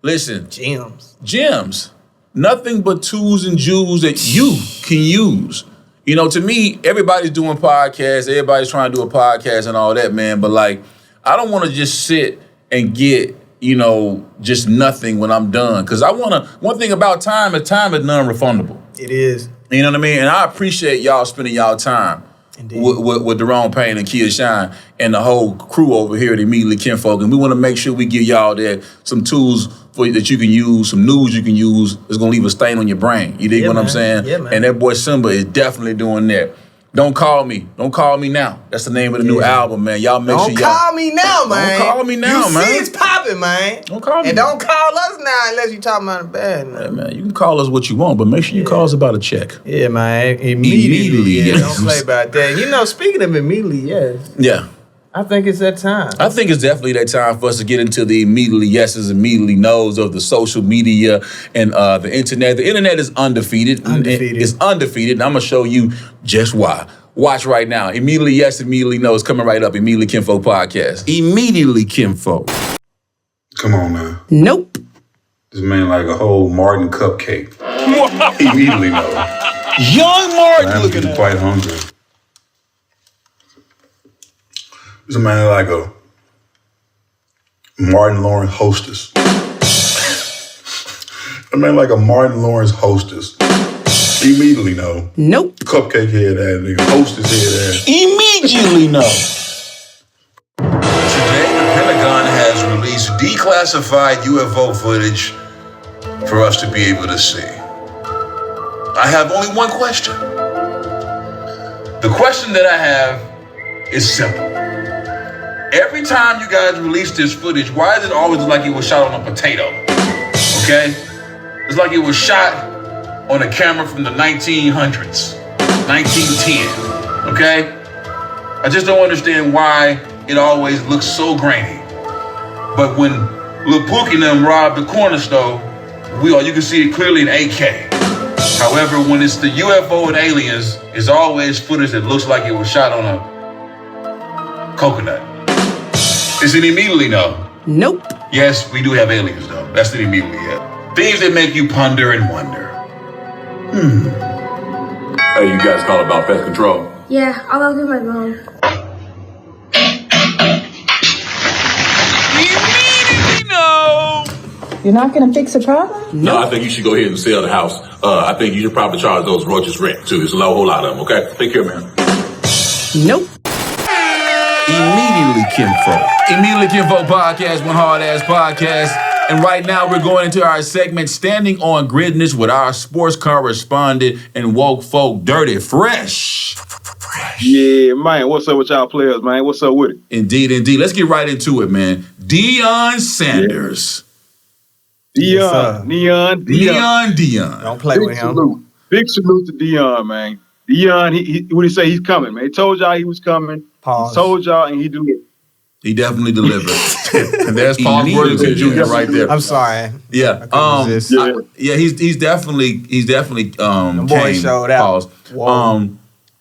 Listen. Gems. Nothing but tools and jewels that you can use. You know, to me, everybody's doing podcasts. Everybody's trying to do a podcast and all that, man. But, like, I don't want to just sit and get, you know, just nothing when I'm done. Because I want to, one thing about time is non-refundable. It is. You know what I mean? And I appreciate y'all spending y'all time with DeRone, Payne, and Kia Shine and the whole crew over here at Immediately Kinfolk. And we want to make sure we give y'all some tools that you can use, some news you can use that's going to leave a stain on your brain. You dig what I'm saying? Yeah, man. And that boy Simba is definitely doing that. Don't call me. Don't call me now. That's the name of the new album, man. Y'all make sure y'all... Don't call me now, man. Don't call me now, man. You see it's popping. love it, man. Don't call me. And don't call us now unless you talking about it bad. Hey, man, you can call us what you want, but make sure you call us about a check. Yeah, man. Immediately. Yeah, yes. don't play about that. You know, speaking of immediately, yes. Yeah. I think it's that time. I think it's definitely that time for us to get into the immediately yeses, immediately no's of the social media and the internet. The internet is undefeated. It's undefeated, and I'm going to show you just why. Watch right now. Immediately yes, immediately no is coming right up. Immediately Kinfolk Podcast. Immediately Kinfolk. Come on now. Nope. This man like a whole Martin cupcake. Immediately no. Young Martin I'm looking getting quite hungry. This man like a Martin Lawrence hostess. A man like a Martin Lawrence hostess. Immediately no. Nope. Cupcake head ass nigga. Hostess head ass. Immediately no. Today, the Pentagon has released declassified UFO footage for us to be able to see. I have only one question. The question that I have is simple. Every time you guys release this footage, why does it always look like it was shot on a potato? Okay? It's like it was shot on a camera from the 1900s, 1910, okay? I just don't understand why it always looks so grainy. But when Lil Pookie and them robbed the corner store, you can see it clearly in 8K. However, when it's the UFO and aliens, it's always footage that looks like it was shot on a coconut. It's an immediately no. Nope. Yes, we do have aliens though. That's an immediately yeah. Things that make you ponder and wonder. Hey, you guys call about pest control? Yeah, I'll go get my phone. You're not gonna fix a problem? No, I think you should go ahead and sell the house. I think you should probably charge those roaches rent too. There's a whole lot of them, okay? Take care, man. Nope. Immediately Kinfolk. Immediately Kinfolk Podcast, one hard-ass podcast. And right now we're going into our segment, Standing on Gridness, with our sports correspondent and woke folk, Dirty Fresh. Yeah, man. What's up with y'all players, man? What's up with it? Indeed, indeed. Let's get right into it, man. Deion Sanders. Deion. Don't play with him. Salute. Big salute to Deion, man. Deion, he what did he say? He's coming, man. He told y'all he was coming. Pause. He told y'all and he delivered. He definitely delivered. And there's Paul Worthington Jr. right there. I'm sorry. Yeah. He's definitely the boy showed out. Pause.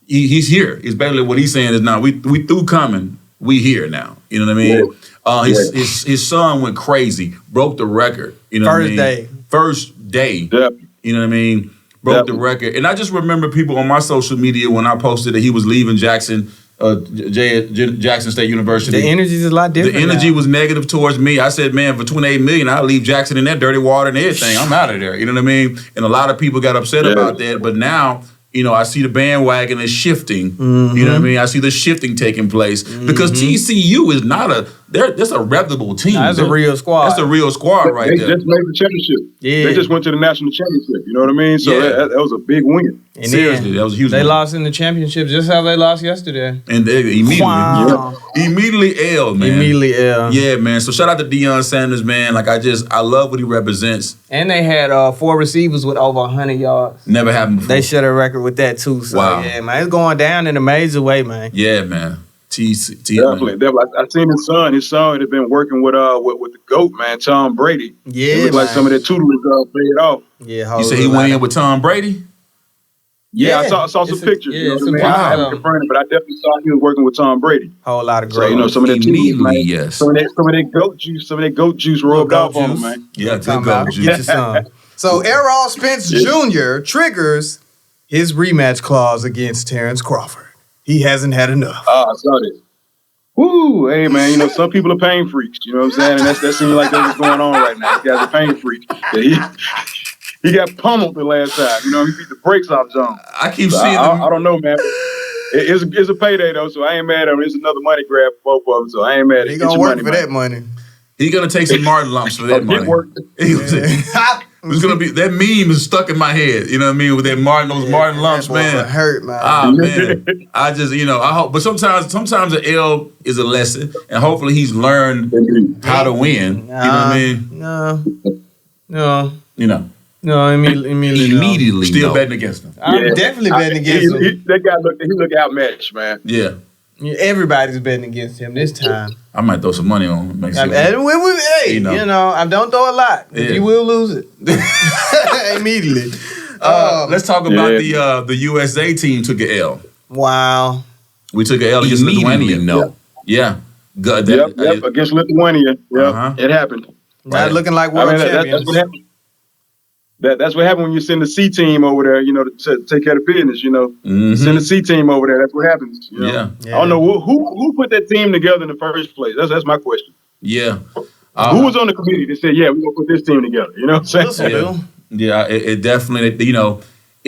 He's here. It's basically what he's saying is now we through coming. We here now. You know what I mean? His son went crazy, broke the record. You know what I mean? First day. Yep. You know what I mean? Broke the record. And I just remember people on my social media when I posted that he was leaving Jackson State University. The energy is a lot different. The energy was negative towards me. I said, man, for $28 million, I'll leave Jackson in that dirty water and everything. I'm out of there. You know what I mean? And a lot of people got upset about that. But now, I see the bandwagon is shifting. Mm-hmm. You know what I mean? I see the shifting taking place because TCU is not that's a reputable team. That's a real squad. That's a real squad right there. They just made the championship. Yeah. They just went to the national championship. You know what I mean? So that was a big win. And seriously, that was a huge They win. lost in the championship just how they lost yesterday. And they immediately L, man. Immediately L. Yeah, man. So shout out to Deion Sanders, man. Like I love what he represents. And they had 4 receivers with over 100 yards. Never happened before. They set a record with that too. So yeah, man, it's going down in a major way, man. Yeah, man. Definitely. I seen his son. His son had been working with the GOAT, man, Tom Brady. Yeah, it looked like some of that tutelage paid off. Yeah, you said he went in with Tom Brady? Yeah, I saw some pictures. You know what I mean? I haven't confirmed it, but I definitely saw he was working with Tom Brady. Whole lot of great. So, some of that tutelage, man, some of that goat juice rubbed off on him, man. Yeah, good goat juice. Get your son. So Errol Spence Jr. triggers his rematch clause against Terrence Crawford. He hasn't had enough. I saw this. Woo! Hey, man, some people are pain freaks. You know what I'm saying? And that seems like that's what's going on right now. This guy's a pain freak. Yeah, he got pummeled the last time. He beat the brakes off John. I keep seeing him. I don't know, man. It's a payday, though, so I ain't mad at him. It's another money grab for both of them, so I ain't mad at him. He gonna work for that money. He's gonna take some Martin lumps for that money. It's gonna be that meme is stuck in my head. You know what I mean? With that those Martin lumps, man. Hurt, man. Ah, man. I just, I hope. But sometimes the L is a lesson, and hopefully he's learned how to win. You know what I mean? No. No, immediately. Still betting against him. I'm definitely betting against him. That guy look outmatched, man. Yeah. Everybody's betting against him this time. I might throw some money on him. Make sure I don't throw a lot. Yeah. You will lose it immediately. Let's talk about the USA team took an L. Wow. We took an L against Lithuania. Yeah. Against Lithuania. Yeah, it happened. Not looking like world champions. That's what happened. That's what happened when you send the C team over there, to take care of business, Mm-hmm. Send the C team over there. That's what happens. Yeah. I don't know who put that team together in the first place. That's my question. Yeah. Who was on the committee that said, we're going to put this team together? You know what I'm saying? Yeah, it definitely,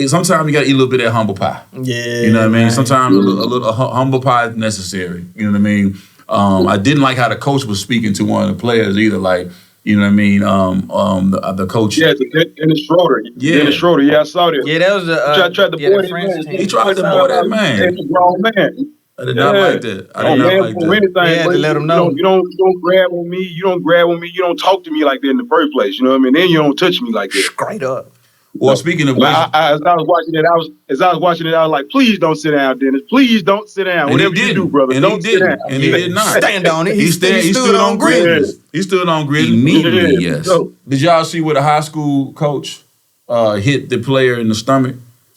sometimes you got to eat a little bit of that humble pie. Yeah. You know what I mean? Sometimes a little humble pie is necessary. You know what I mean? I didn't like how the coach was speaking to one of the players either. Like, you know what I mean? The coach. Yeah, Dennis Schroeder. Yeah. Dennis Schroeder. Yeah, I saw that. Yeah, that was the tried to board French team. He tried to board that man. He's a grown man. I did not like that. I did not like that. Anything, to let him know. You don't grab on me. You don't grab on me. You don't talk to me like that in the first place. You know what I mean? Then you don't touch me like that. Straight up. Well, speaking of as I was watching it, I was like, please don't sit down, Dennis. Please don't sit down. Whatever you do, brother, and don't sit down. And he did not. Stand on it. He stood on grid. He stood on grid. Immediately, yes. So, did y'all see where the high school coach hit the player in the stomach?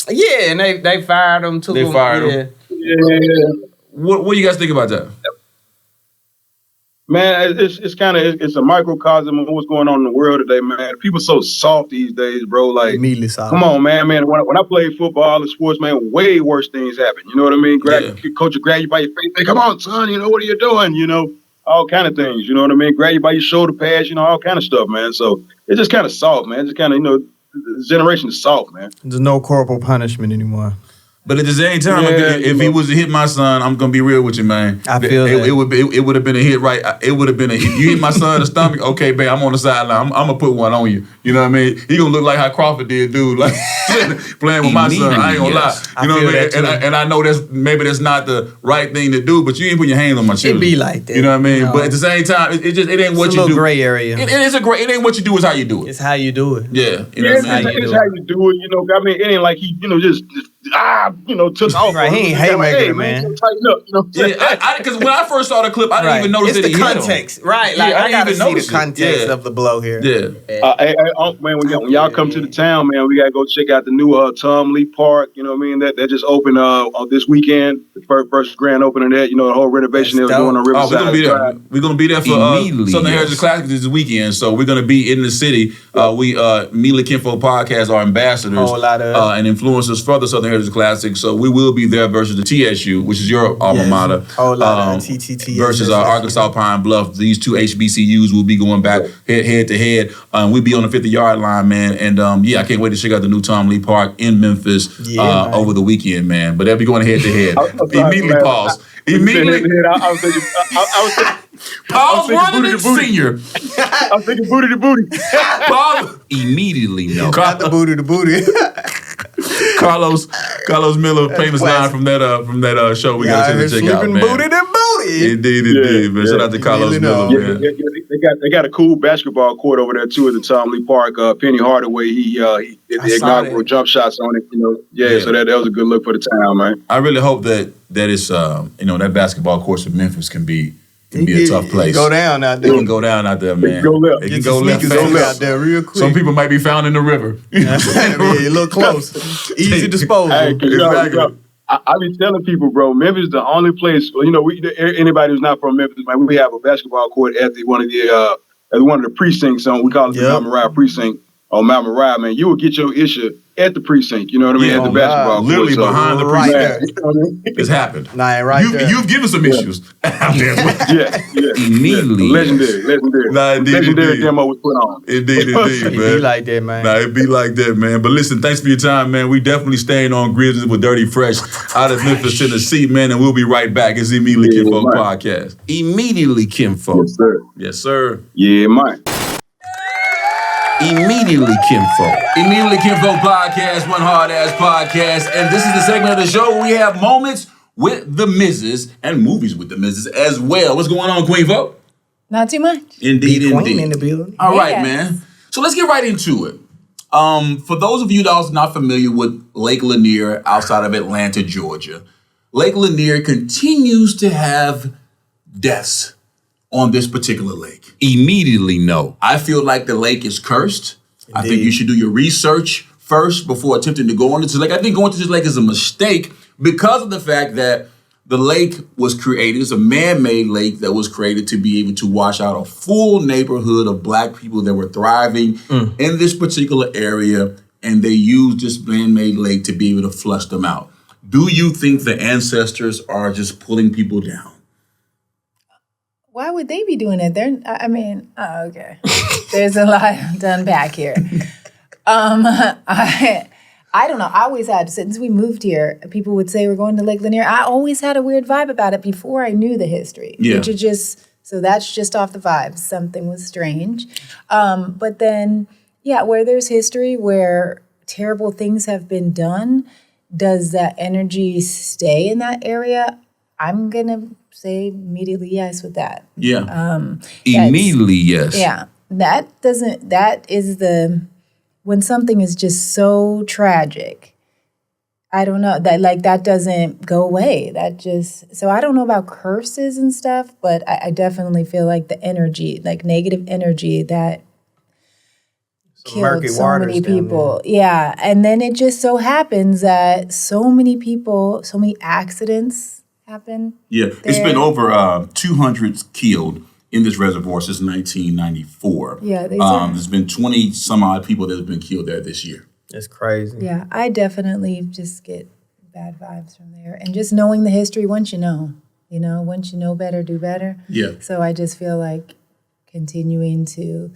Yeah, and they fired him too. They fired him. Yeah. What do you guys think about that? Man, it's a microcosm of what's going on in the world today, man. People so soft these days, bro. Like, immediately soft. Come on, man. When I played football and sports, man, way worse things happen. You know what I mean? Coach will grab you by your face. Hey, come on, son. What are you doing? All kind of things. You know what I mean? Grab you by your shoulder pads. All kind of stuff, man. So it's just kind of soft, man. Just kind of, the generation is soft, man. There's no corporal punishment anymore. But at the same time, if he was to hit my son, I'm gonna be real with you, man. I feel it would have been a hit, right? It would have been you hit my son in the stomach. Okay, babe, I'm on the sideline. I'm gonna put one on you. You know what I mean? He gonna look like how Crawford did, dude. Like playing with my son. I ain't gonna lie. You know what I mean? And I know that's not the right thing to do. But you ain't put your hands on my children. It be like that. You know what I mean? But at the same time, it ain't what you do. It's a gray area. It ain't what you do. It's how you do it. It's how you do it. Yeah. It's how you do it. I mean, it ain't like he just took off. Right, he ain't haymaker, man. Tighten up, because when I first saw the clip, I didn't even notice that he hit him. It's the context, right? Like I gotta see the context of the blow here. Yeah. Hey, man, when y'all come to the town, man, we gotta go check out the new Tom Lee Park. You know what I mean? That just opened this weekend. The first grand opening there. The whole renovation they was doing on Riverside. We're gonna be there for Southern Heritage Classic this weekend. So we're gonna be in the city. We Immediately Kinfolk Podcast are ambassadors and influencers for the Southern Heritage Classic. So we will be there versus the TSU, which is your alma mater. Versus Arkansas Pine Bluff. These two HBCUs will be going back head to head. We'll be on the 50-yard line, man. And I can't wait to check out the new Tom Lee Park in Memphis over the weekend, man. But they'll be going head to head. Immediately pause. Immediately. I was thinking Pause running senior. I was thinking booty to booty. Pause. Immediately, no. Not the booty to booty. Carlos Miller, famous line from that show. We got to check out, man. Booty to booty. Indeed, man. Shout out to Carlos Miller, man. They got a cool basketball court over there too at the Tom Lee Park. Penny Hardaway, he did the inaugural jump shots on it. So that was a good look for the town, man. I really hope that it's that basketball course in Memphis can be a tough place. Go down out there. It can go down out there, man. Go left. It can go left. Out there real quick. Some people might be found in the river. A little close. Easy disposal. Hey, I be telling people, bro, Memphis is the only place. Anybody who's not from Memphis, man, we have a basketball court at one of the precincts on. We call it the Mount Moriah precinct on Mount Moriah, man. You will get your issue at the precinct. You know what I mean? At the basketball court. Literally behind the precinct. Right it's happened. You've given some issues. Immediately. Legendary. Legendary demo was put on. Indeed, man. It be like that, man. It be like that, man. But listen, thanks for your time, man. We definitely staying on Grizzlies with Dirty Fresh out of Memphis, Tennessee, man. And we'll be right back. It's the Immediately Kinfolk Podcast. Immediately Kinfolk. Yes, sir. Yes, sir. Yeah, man. Immediately Kinfolk. Immediately Kinfolk Podcast, one hard-ass podcast. And this is the segment of the show where we have moments with the Mrs. and movies with the Mrs. as well. What's going on, Queen Folk? Not too much. Indeed, Queen indeed. in the building. All right, man. So let's get right into it. For those of you that are not familiar with Lake Lanier outside of Atlanta, Georgia, Lake Lanier continues to have deaths on this particular lake. Immediately no. I feel like the lake is cursed. Indeed. I think you should do your research first before attempting to go on this lake. I think going to this lake is a mistake because of the fact that the lake was created. It's a man-made lake that was created to be able to wash out a full neighborhood of black people that were thriving in this particular area, and they used this man-made lake to be able to flush them out. Do you think the ancestors are just pulling people down? Why would they be doing it? Okay. There's a lot to unpack here. I don't know. I always had, since we moved here, people would say we're going to Lake Lanier. I always had a weird vibe about it before I knew the history. Yeah. So that's just off the vibes. Something was strange. But then, where there's history, where terrible things have been done, does that energy stay in that area? I'm going to say immediately yes with that. Yeah. Immediately yes. Yeah. When something is just so tragic, I don't know, that doesn't go away. So I don't know about curses and stuff, but I definitely feel like the energy, like negative energy that killed so many people. Yeah. And then it just so happens that so many people, so many accidents happen. Yeah. It's been over 200 killed in this reservoir since 1994. Yeah, there's been 20 some odd people that have been killed there this year. That's crazy. Yeah, I definitely just get bad vibes from there. And just knowing the history, once you know better, do better. Yeah. So I just feel like continuing to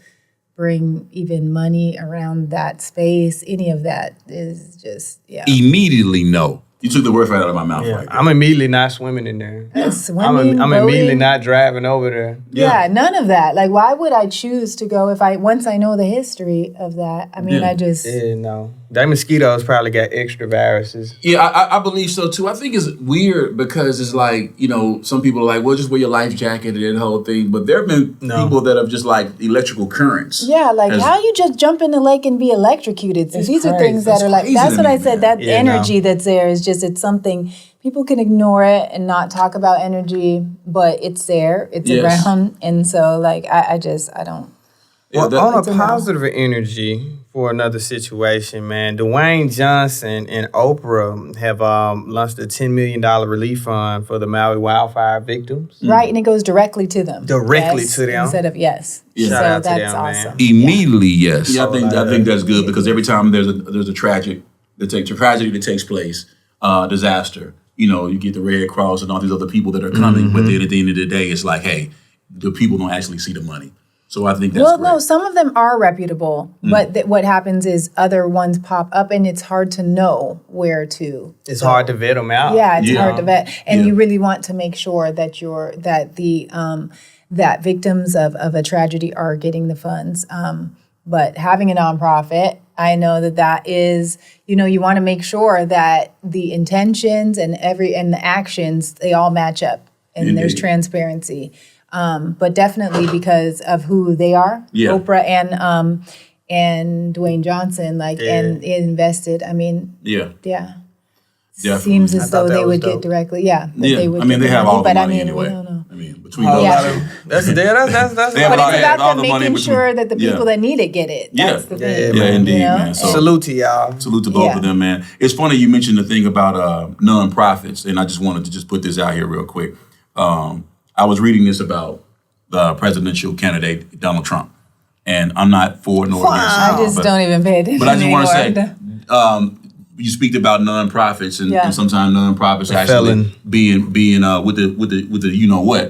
bring even money around that space, any of that is just, Immediately no. You took the word right out of my mouth. Yeah. Right there. I'm immediately not swimming in there. Swimming, I'm immediately not driving over there. Yeah, none of that. Like, why would I choose to go once I know the history of that? I mean, I just... Yeah, no. That mosquitoes probably got extra viruses. Yeah, I believe so too. I think it's weird because it's like, some people are like, well, just wear your life jacket and the whole thing. But there have been people that have just like electrical currents. Yeah, how you just jump in the lake and be electrocuted? So these are things that are like, that's what I said, that energy that's there is just, it's something, people can ignore it and not talk about energy, but it's there, it's around. And so I don't. Yeah, on a positive energy for another situation, man, Dwayne Johnson and Oprah have launched a $10 million relief fund for the Maui wildfire victims. Right, and it goes directly to them. Directly to them. Instead of yes. Yeah. So Shout out to that's them, awesome. man. Immediately yes. Yeah, I think that's good because every time there's a tragedy that takes place, disaster, you get the Red Cross and all these other people that are coming, but then at the end of the day, it's like, hey, the people don't actually see the money. So I think that's great. No, some of them are reputable, but what happens is other ones pop up, and it's hard to know where to. It's hard to vet them out. Yeah, it's hard to vet, and you really want to make sure that that victims of a tragedy are getting the funds. But having a nonprofit, I know that is, you want to make sure that the intentions and the actions, they all match up, and there's transparency. But definitely because of who they are, Oprah and Dwayne Johnson, and invested. I mean, Definitely. Seems as though they would get directly. They would. They have all the money anyway. We don't know. Between those two. That's They have but it's about them making sure that the people that need it get it. That's the thing. Yeah, indeed, man. So, salute to y'all. Salute to both of them, man. It's funny you mentioned the thing about nonprofits, and I just wanted to just put this out here real quick. I was reading this about the presidential candidate, Donald Trump. And I'm not for nor against. I just don't even pay attention. But I just want to say, you speak about nonprofits, and sometimes nonprofits actually being with the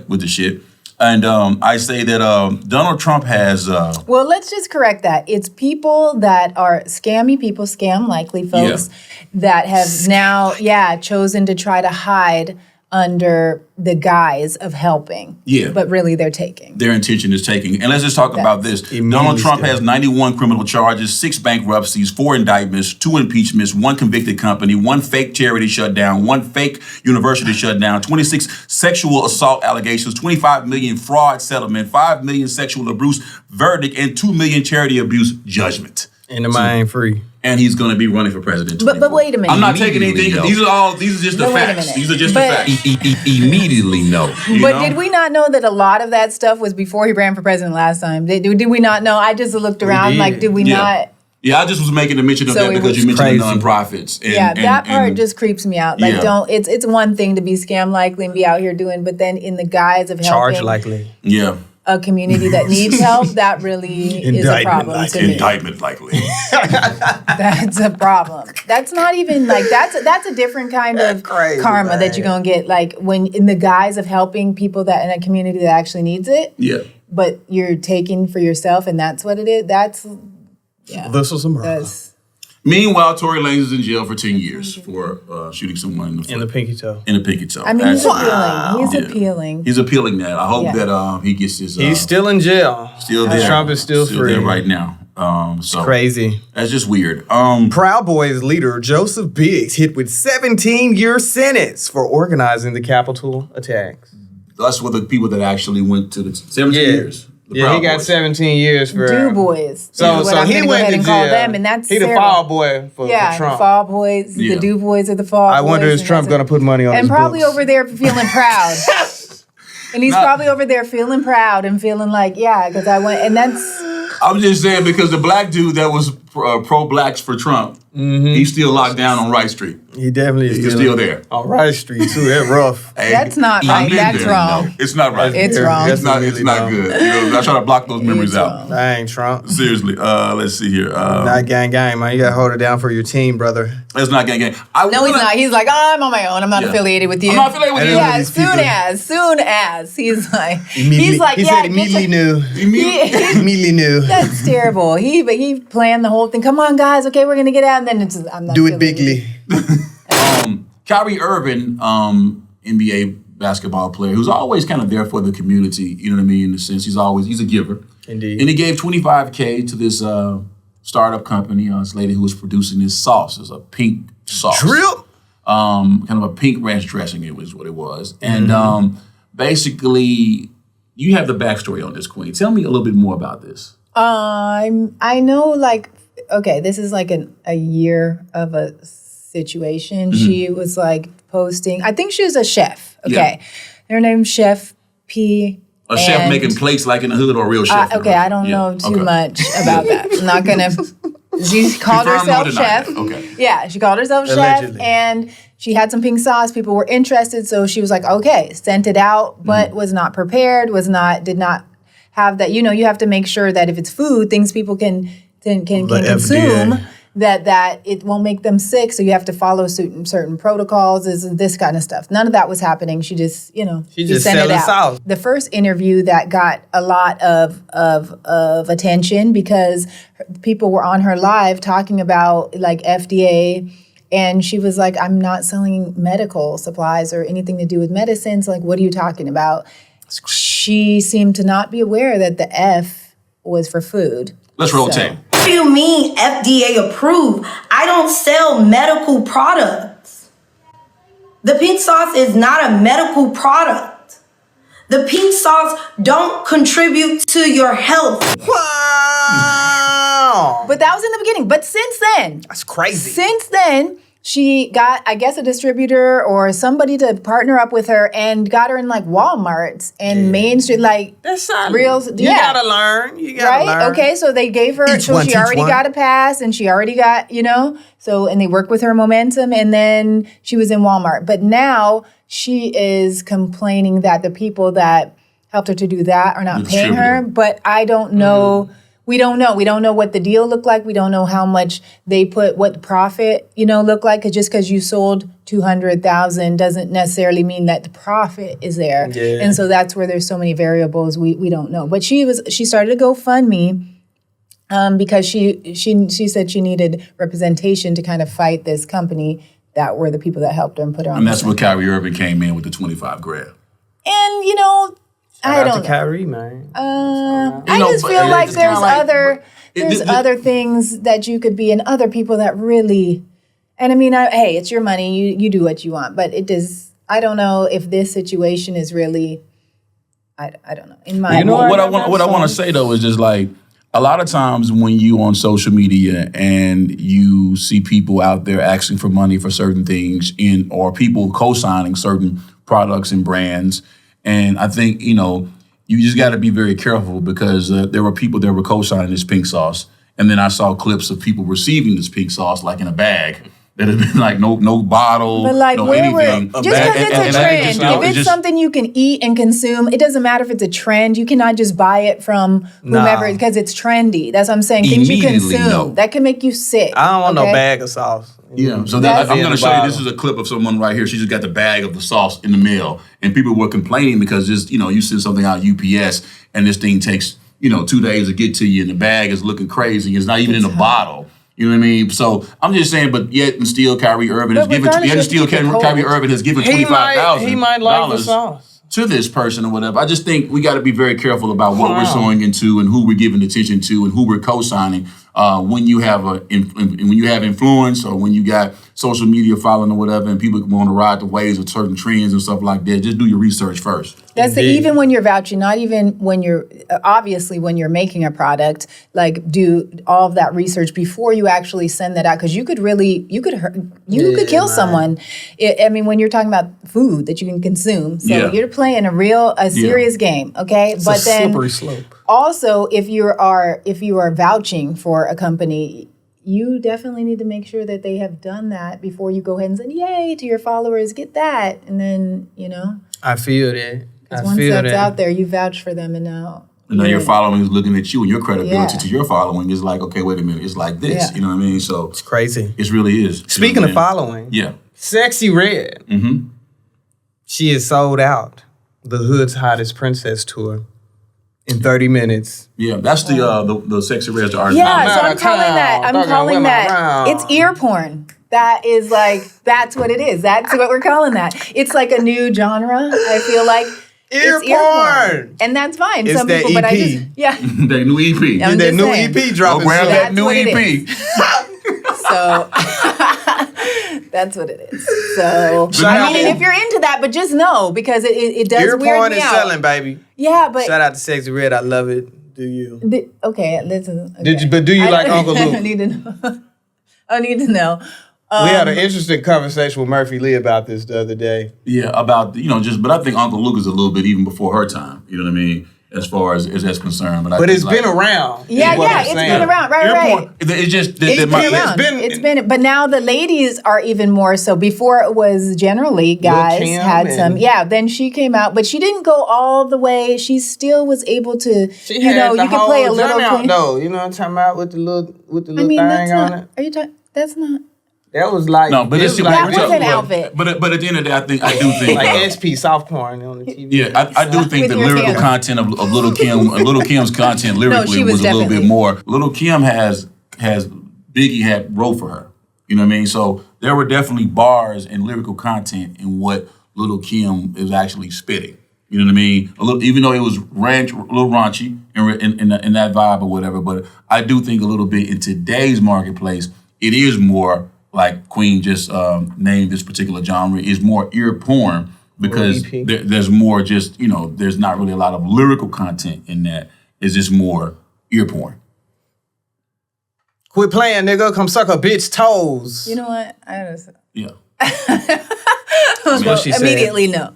with the shit. And I say that Donald Trump has. Well, let's just correct that. It's people that are scammy people, scam likely folks that have now, chosen to try to hide under the guise of helping. Yeah. But really they're taking. Their intention is taking. And let's just talk about this. Donald Trump has 91 criminal charges, 6 bankruptcies, 4 indictments, 2 impeachments, 1 convicted company, 1 fake charity shut down, 1 fake university shut down, 26 sexual assault allegations, 25 million fraud settlement, 5 million sexual abuse verdict, and 2 million charity abuse judgment. And the mind free. And he's going to be running for president. But wait a minute. I'm not taking anything. These are just the facts. These are just the facts. Immediately know. But did we not know that a lot of that stuff was before he ran for president last time? Did we not know? I just looked around did we not? Yeah, I just was making a mention of that because you mentioned the nonprofits. And, that part just creeps me out. Like, it's one thing to be scam likely and be out here doing, but then in the guise of helping. Charge likely. Yeah. A community that needs help, that really is a problem to me. Indictment likely. That's a problem. That's not even like, that's a different kind of karma that you're going to get, like when in the guise of helping people that in a community that actually needs it. Yeah. But you're taking for yourself and that's what it is. That's, This was a murder. Meanwhile, Tory Lanez is in jail for 10 years for shooting someone in the foot. In the pinky toe. In the pinky toe. I mean, he's appealing. He's appealing that. I hope that he gets his... he's still in jail. Still there. Trump is still free. There right now. It's crazy. That's just weird. Proud Boys leader Joseph Biggs hit with 17-year sentence for organizing the Capitol attacks. That's what the people that actually went to the 17 years. He got 17 years for Do Boys. So he went to jail. Call them, and that's he the fall boy for Trump. The fall boys. The Do Boys are the fall boys. I wonder is Trump going to put money on his and probably books? over there feeling proud. And he's probably over there feeling proud and feeling like, because I went, and that's. I'm just saying because the black dude that was pro-blacks for Trump, he's still locked down on Wright Street. He definitely is. He's still there. On Wright Street, too. That's rough. That's not right. That's wrong. No, it's not right. It's wrong. It's not good. I try to block those memories out. Dang, Trump. Seriously. Let's see here. Not gang, man. You got to hold it down for your team, brother. It's not gang. He's not. He's like, I'm on my own. I'm not affiliated with you. I'm not affiliated with you. Yeah, as soon as he's like, he said immediately knew. Immediately knew. That's terrible. He planned the whole thing. Come on, guys. Okay, we're gonna get out. And then it's I'm not. Do it bigly. Kyrie Irving, NBA basketball player, who's always kind of there for the community. You know what I mean? In a sense, he's a giver. Indeed. And he gave $25K to this startup company. This lady who was producing this sauce. It's a pink sauce. Drip. Kind of a pink ranch dressing. It was what it was. And basically, you have the backstory on this, Queen. Tell me a little bit more about this. I know, like, okay, this is like a year of a situation. She was like posting. I think she was a chef. Okay, her name's Chef P. A chef making plates like in the hood or a real chef? Okay, I don't know too much about that. I'm not gonna. She called herself chef. Okay. Yeah, she called herself Allegedly. chef, and she had some pink sauce. People were interested, so she was like, okay, sent it out, but was not prepared. Did not have that. You know, you have to make sure that if it's food, things people can consume. That it won't make them sick, so you have to follow certain protocols, this kind of stuff. None of that was happening. She just, she just sent it out. Sauce. The first interview that got a lot of attention because people were on her live talking about like FDA, and she was like, "I'm not selling medical supplies or anything to do with medicines. Like, what are you talking about?" She seemed to not be aware that the F was for food. Let's roll tape. What do you mean FDA approved? I don't sell medical products. The pink sauce is not a medical product. The pink sauce don't contribute to your health. Wow. But that was in the beginning. But since then, that's crazy. Since then, she got, I guess, a distributor or somebody to partner up with her and got her in like Walmarts and Main Street, like that's solid. real. You gotta learn. You gotta learn. Okay, so they gave her, she already got a pass and she already got, so, and they worked with her momentum and then she was in Walmart. But now she is complaining that the people that helped her to do that are not paying her. But I don't know. We don't know. We don't know what the deal looked like. We don't know how much they put, what the profit, looked like. Because just because you sold 200,000 doesn't necessarily mean that the profit is there. Yeah. And so that's where there's so many variables we don't know. But she started a GoFundMe because she said she needed representation to kind of fight this company that were the people that helped her and put her on. And that's where Kyrie Irving came in with the 25 grand. And you know, I don't know. Kyrie, man. I just feel like there's other things that you could be, and other people that really. And I mean, hey, it's your money. You do what you want, but it does. I don't know if this situation is really. I don't know. In my what I want to say though is just like a lot of times when you on social media and you see people out there asking for money for certain things or people co-signing certain products and brands, and I think you just got to be very careful because there were people that were co-signing this pink sauce, and then I saw clips of people receiving this pink sauce like in a bag. That has been like no bottle, but like, no anything. Just because it's a trend, if it's something you can eat and consume, it doesn't matter if it's a trend. You cannot just buy it from whomever because it's trendy. That's what I'm saying. Things you consume that can make you sick. I don't want no bag of sauce. Yeah, so I'm going to show you. This is a clip of someone right here. She just got the bag of the sauce in the mail, and people were complaining because you send something out UPS, and this thing takes 2 days to get to you, and the bag is looking crazy. It's not even in a bottle. You know what I mean? So I'm just saying, but yet and still Kyrie Irving has given $25,000. He might like the sauce to this person or whatever. I just think we got to be very careful about what we're sowing into and who we're giving attention to and who we're co-signing. When you have influence or when you got social media following or whatever, and people want to ride the waves of certain trends and stuff like that, just do your research first. That's even when you're vouching, not even when you're obviously when you're making a product, like do all of that research before you actually send that out, because you could kill someone. I mean, when you're talking about food that you can consume, so you're playing a serious game, okay? It's a slippery slope. Also, if you are vouching for a company, you definitely need to make sure that they have done that before you go ahead and say, "Yay!" to your followers, get that, and then I feel that. Once that's out there, you vouch for them, and now your following is looking at you, and your credibility to your following is like, okay, wait a minute, it's like this. You know what I mean? So it's crazy. It really is. Speaking of following, Sexy Red, she is sold out the Hood's Hottest Princess tour in 30 minutes. Yeah, that's the Sexy Red artist. Yeah, so I'm calling that. It's ear porn. That is that's what it is. That's what we're calling that. It's like a new genre, I feel like. Ear porn. And that's fine. It's some that people, EP. but I just, that new EP. I'm that new saying. EP dropping. Grab that new EP. So that's what it is. So I mean, if you're into that, but just know because it does ear weird porn me is out. selling, baby. Yeah, but shout out to Sexy Red. I love it. Do you? Okay, listen. Okay. Did you? But do you like Uncle Luke? I need to know. I need to know. We had an interesting conversation with Murphy Lee about this the other day. Yeah, about but I think Uncle Luke is a little bit even before her time. You know what I mean? As far as that's concerned, but it's been around. Yeah, it's been around. Right. It's been. But now the ladies are even more so. Before it was generally guys had some. Yeah, then she came out, but she didn't go all the way. She still was able to. She had the you can play a little. Out, though, you know what I'm talking about with the little thing on it. Are you talking? That's not. That was like no, but it's that was an outfit. But at the end of the day, I do think like SP soft porn on the TV. Yeah, I do think the lyrical content of Little Kim, Little Kim's content lyrically was a little bit more. Little Kim has Biggie wrote for her. You know what I mean? So there were definitely bars and lyrical content in what Little Kim is actually spitting. You know what I mean? Even though it was a little raunchy in that vibe or whatever, but I do think a little bit in today's marketplace, it is more. Like Queen just named this particular genre, is more ear porn because there's more just, there's not really a lot of lyrical content in that. It's just more ear porn. Quit playing, nigga. Come suck a bitch toes. You know what? Yeah. Well, immediately no.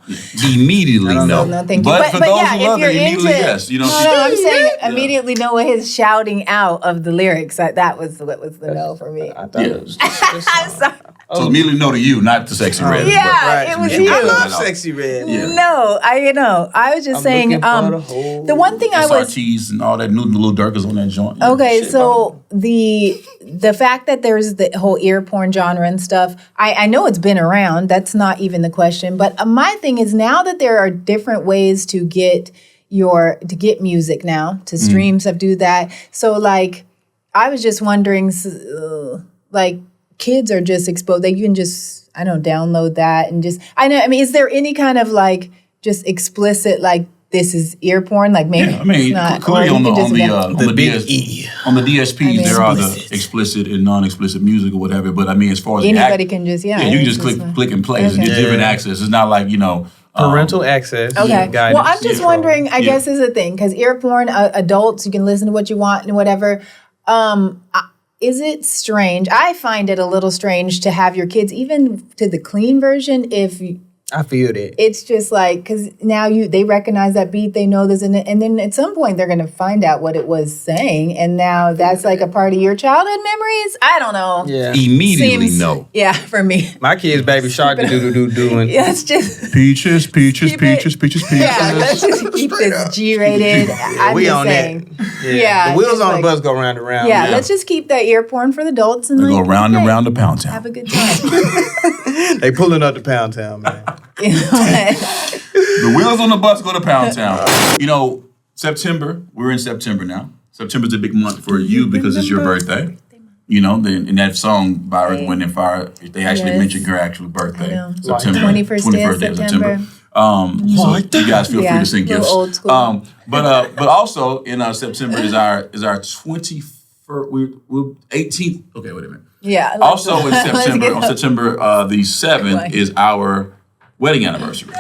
Immediately no. No, thank you. But for those who love it, immediately yes. No, I'm saying immediately no with his shouting out of the lyrics. That was what was the no for me. I thought it was just I'm sorry. So immediately no to you, not to Sexy Red. Yeah, it was you. I love Sexy Red. Yeah. No, I was just saying. The one thing I was SRTs and all that new little Durkas on that joint. Okay, so the fact that there's the whole ear porn genre and stuff, I know it's been around. That's not even the question. But my thing is now that there are different ways to get music now, to stream stuff, do that. So like, I was just wondering, like, kids are just exposed. They can just, I don't know, download that and just, is there any kind of like just explicit, like, this is ear porn? Like maybe it's not. Clearly on the DSPs, there are the explicit and non-explicit music or whatever. But I mean, as far as anybody can just, you can just click and play. It's different access. It's not like, parental access. Okay. Well, I'm just wondering, I guess is a thing, because ear porn, adults, you can listen to what you want and whatever. Is it strange? I find it a little strange to have your kids, even to the clean version, I feel that. It's just like, because now they recognize that beat, they know this, and then at some point they're going to find out what it was saying, and now that's like a part of your childhood memories? I don't know. Yeah. Immediately know. Yeah, for me. My kids Baby Shark doing. Yeah, it's just... Peaches. Yeah, let's just keep this G-rated. I'm just saying. Yeah. The wheels on the bus go round and round. Yeah, let's just keep that ear porn for the adults. And they go round and round the Pound Town. Have a good time. They pulling up the Pound Town, man. The wheels on the bus go to Pound Town. September, we're in September now. September's a big month for you because it's your birthday. In that song by Earth, Wind and Fire, they actually mentioned your actual birthday. September. 21st day of September. You guys feel free to sing gifts. Old school. But also in September is our 21st, we're 18th. Okay, wait a minute. Yeah. Also in September, on September the 7th is our wedding anniversary.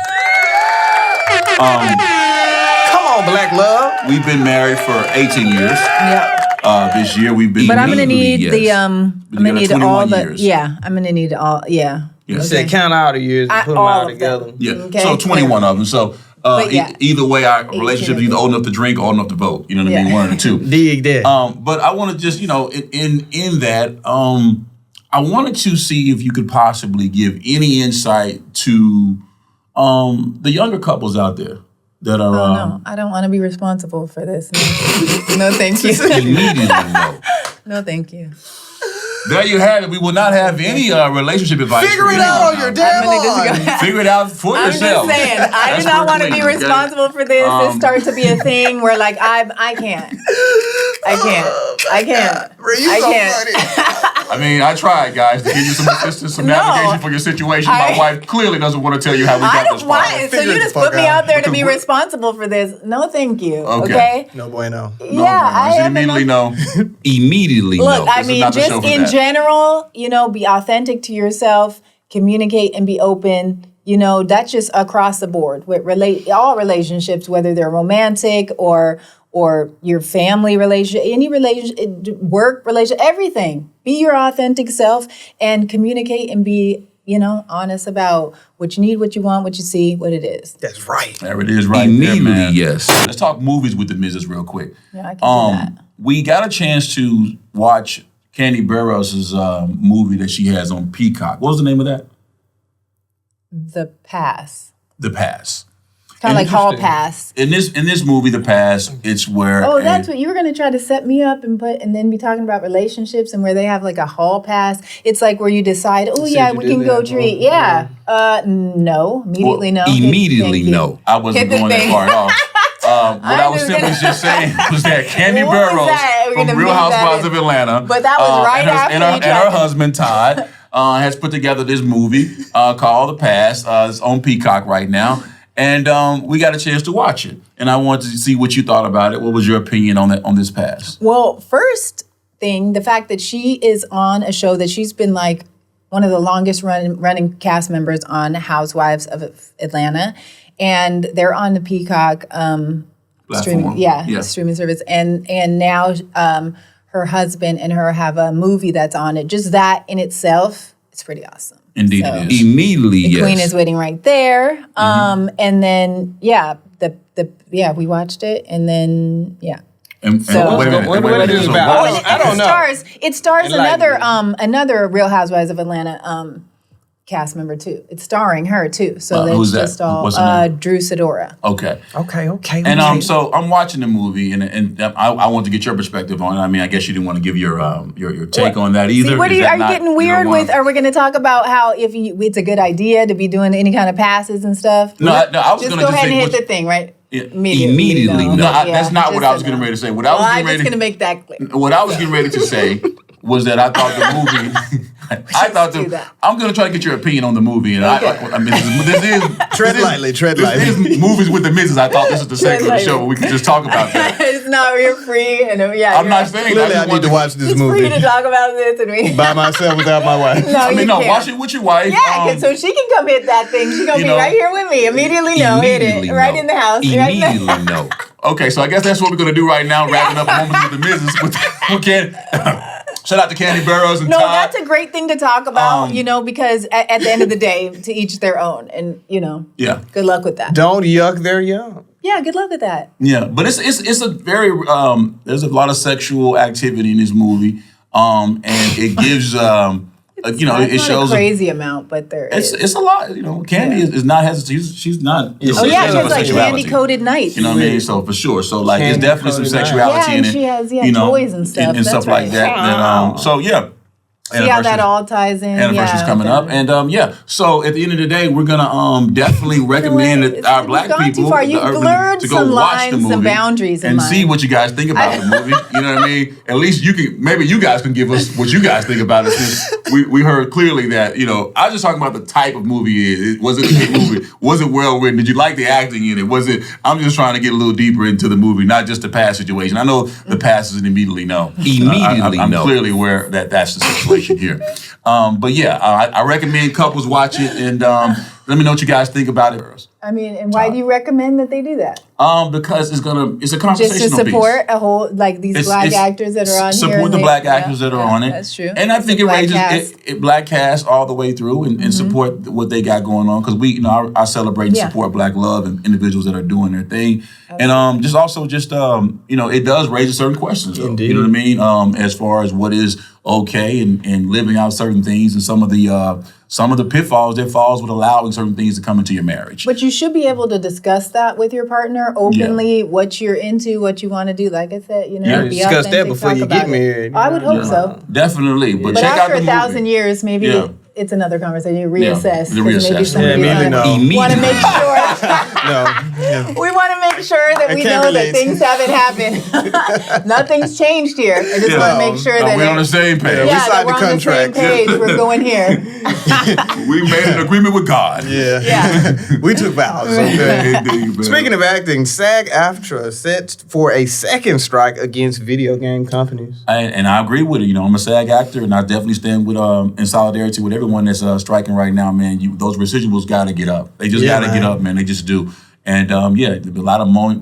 Come on, Black Love. We've been married for 18 years. Yep. This year we've been. But I'm gonna need I'm gonna need all the years. I'm gonna need all You said count all the years and put them all together. Yeah. Okay. So 21 of them. So either way, our relationship is either old enough to drink or old enough to vote. You know what I mean? One or the two. Dig that. But I want to just in that I wanted to see if you could possibly give any insight to the younger couples out there that are. No, I don't want to be responsible for this. No, thank you. Immediately, no. No, thank you. There you have it. We will not have any relationship advice. Figure it out on your damn own. Figure it out for yourself. I'm just saying, I do not want to be responsible for this. This starts to be a thing where like I can't. I mean, I tried, guys, to give you some assistance, some navigation for your situation. My wife clearly doesn't want to tell you how we got this far. So you just put me out there to be responsible for this. No, thank you. Okay? No bueno. I immediately know. Immediately know. Look, I mean, just in general, be authentic to yourself, communicate and be open. That's just across the board with all relationships, whether they're romantic or your family relationship, any relationship, work relationship, everything. Be your authentic self and communicate and be, honest about what you need, what you want, what you see, what it is. That's right. There it is, right Immediately, there, man. yes. Let's talk movies with the Mrs. real quick. Yeah, I can do that. We got a chance to watch Candy Barrow's movie that she has on Peacock. What was the name of that? The Pass. The Pass. Kind of like Hall Pass. In this movie, The Pass, it's where that's what you were gonna try to set me up and then be talking about relationships and where they have like a Hall Pass. It's like where you decide, we can go treat. Yeah. No. Immediately no. Immediately no. I wasn't going that far at all. What I was simply just saying was that Candy Barrows from Real Housewives of Atlanta, but that was right after her husband Todd has put together this movie called The Pass. It's on Peacock right now. And we got a chance to watch it. And I wanted to see what you thought about it. What was your opinion on this Pass? Well, first thing, the fact that she is on a show that she's been like one of the longest running cast members on Housewives of Atlanta. And they're on the Peacock streaming service. And now her husband and her have a movie that's on it. Just that in itself, it's pretty awesome. Indeed it is. Immediately, the Queen is waiting right there. And then, we watched it. And then, And what is it about? I don't know. It stars another Real Housewives of Atlanta cast member too. It's starring her too. So who's that's just that? all What's her name? Drew Sidora. Okay. And so I'm watching the movie, and I want to get your perspective on it. I mean, I guess you didn't want to give your take on that either. See, are you getting weird with? Are we going to talk about how it's a good idea to be doing any kind of passes and stuff? No, I was going to go ahead and hit the thing, right? Immediately. No, that's not what I was getting ready to say. I'm just going to make that clear. What I was getting ready to say was that I thought the movie. I'm gonna try to get your opinion on the movie, and I mean, this is tread lightly. This is movies with the misses. I thought this was the segment of the show where we could just talk about that. It's not real free, and I'm not saying clearly I need to watch this movie. Free to talk about this, and we by myself without my wife. No, watch it with your wife. Yeah, so she can come hit that thing. She's gonna be right here with me. Immediately know, hit it right in the house. Immediately know. Okay, so I guess that's what we're gonna do right now. Wrapping up moments with the misses with Candy. Shout out to Candy Burrows and No, Todd. that's a great thing to talk about, because at the end of the day, to each their own. And, yeah. Good luck with that. Don't yuck their young. Yeah, good luck with that. Yeah, but it's a very, there's a lot of sexual activity in this movie. And it gives, it shows a crazy amount, but there is. It's a lot. Candy is not hesitant. She's not. She has like candy-coated nights. You know what I mean? So for sure. So like, there's definitely some sexuality in it. She has toys and stuff. And stuff like that. So yeah. See how that all ties in. Anniversary's coming up, and So at the end of the day, we're gonna definitely recommend that our black people to go watch the movie, some boundaries, and see what you guys think about the movie. You know what I mean? At least maybe you guys can give us what you guys think about it. Since we heard clearly that I was just talking about the type of movie. Was it a good movie? Was it well written? Did you like the acting in it? Was it? I'm just trying to get a little deeper into the movie, not just the past situation. I know the past is immediately know. I'm clearly aware that that's the situation here. But yeah, I recommend couples watch it, and let me know what you guys think about it. I mean, and why do you recommend that they do that? Because it's a conversational piece. Just to support a whole, like these black actors that are on here. Support the black actors that are on it. That's true. And I think it raises it black cast all the way through and support what they got going on. Because we, I celebrate and support black love and individuals that are doing their thing. And it does raise certain questions. Indeed. You know what I mean? As far as what is okay and living out certain things and some of the pitfalls that falls with allowing certain things to come into your marriage. But you should be able to discuss that with your partner openly, what you're into, what you want to do. Like I said, be discuss authentic, that before you get married. I would hope so. Definitely. But check after out the 1,000 years, maybe it's another conversation. You reassess. Yeah, maybe somebody want to make sure. We want to make sure that we know that things haven't happened. Nothing's changed here. I just want to make sure that we're on the same page. We signed the contract. On the same page. We're going here. We made an agreement with God. Yeah. We took vows. Okay. Speaking of acting, SAG-AFTRA set for a second strike against video game companies. And I agree with it. I'm a SAG actor, and I definitely stand with in solidarity with everyone that's striking right now, man. Those residuals got to get up. They just got to get up, man. They just do. And a lot of money.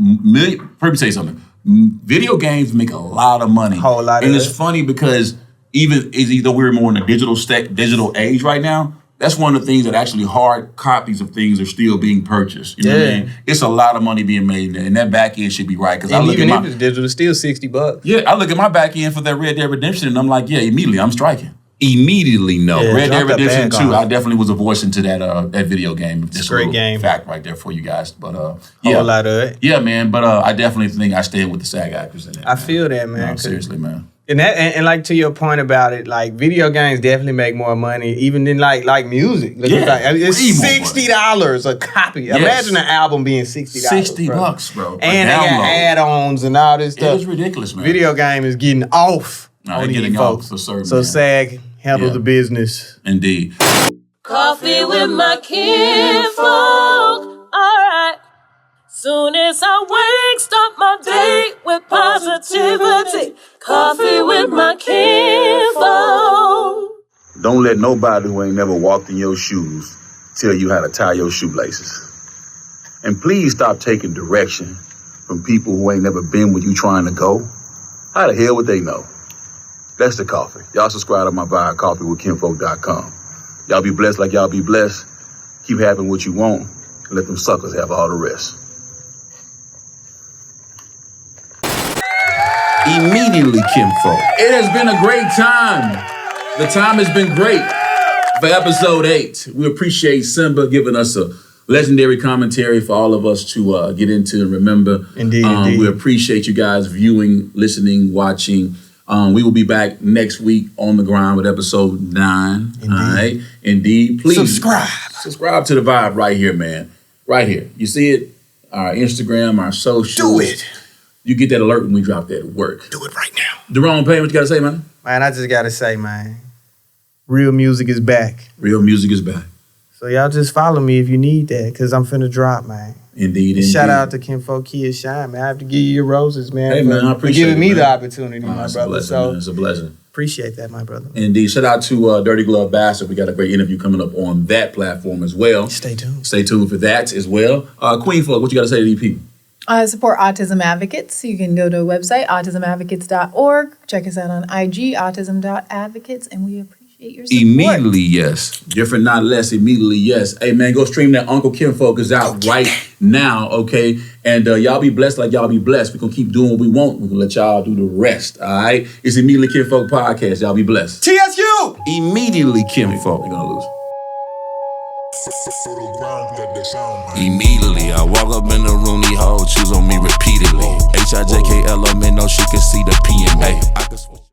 Let me say something. Video games make a lot of money. Whole lot and of it's funny because even though we're more in a digital age right now, that's one of the things that actually hard copies of things are still being purchased. You know what I mean? It's a lot of money being made there, and that back end should be right. Because even if it's digital, it's still $60. Yeah, I look at my back end for that Red Dead Redemption, and I'm like, immediately I'm striking. Immediately know. Red Dead Redemption 2, I definitely was a voice into that video game. It's a great game. Fact right there for you guys. But whole lot of it. Yeah, man. But I definitely think I stand with the SAG actors in it. I feel that, man. No, seriously, man. And like to your point about it, like video games definitely make more money even than like music. It's $60 a copy. Yes. Imagine an album being $60. $60, bro. And they got add-ons and all this stuff. It's ridiculous, man. Video game is getting off. They're getting off for certain. So SAG handle the business. Indeed. Coffee with my kinfolk. All right. Soon as I wake, start my day with positivity. Coffee with my kinfolk. Don't let nobody who ain't never walked in your shoes tell you how to tie your shoelaces. And please stop taking direction from people who ain't never been where you trying to go. How the hell would they know? That's the coffee. Y'all subscribe to my vibe, coffeewithkinfolk.com. Y'all be blessed like y'all be blessed. Keep having what you want and let them suckers have all the rest. Immediately Kinfolk. It has been a great time. The time has been great for episode 8. We appreciate Simba giving us a legendary commentary for all of us to get into and remember. Indeed. We appreciate you guys viewing, listening, watching. We will be back next week on the grind with episode 9. Indeed. All right. Indeed. Please subscribe to the vibe right here, man. Right here. You see it? Our Instagram, our socials. Do it. You get that alert when we drop that work. Do it right now. DeRone, Payne, what you gotta say, man? Man, I just gotta say, man, real music is back. Real music is back. So y'all just follow me if you need that, because I'm finna drop, man. Indeed. Shout out to Kinfolk Kids Shine, man. I have to give you your roses, man. Hey, man, I appreciate for giving it, me man. the opportunity, my It's a brother. blessing, So man. It's a blessing. appreciate that, my brother. Indeed. Shout out to Dirty Glove Bastard. We got a great interview coming up on that platform as well. Stay tuned. Stay tuned for that as well. Queen Folk, what you got to say to these people? Support Autism Advocates. You can go to a website, autismadvocates.org. Check us out on IG, autism.advocates, and we appreciate your support. Immediately, yes. Different, not less. Immediately, yes. Hey, man, go stream that Uncle Kinfolk is out right now, okay? And y'all be blessed like y'all be blessed. We're going to keep doing what we want. We're going to let y'all do the rest, all right? It's Immediately Kinfolk Podcast. Y'all be blessed. TSU! Immediately Kinfolk. We're going to lose. Immediately, I walk up in the room, these hoes choose on me repeatedly. HIJK element, no, she can see the P in me.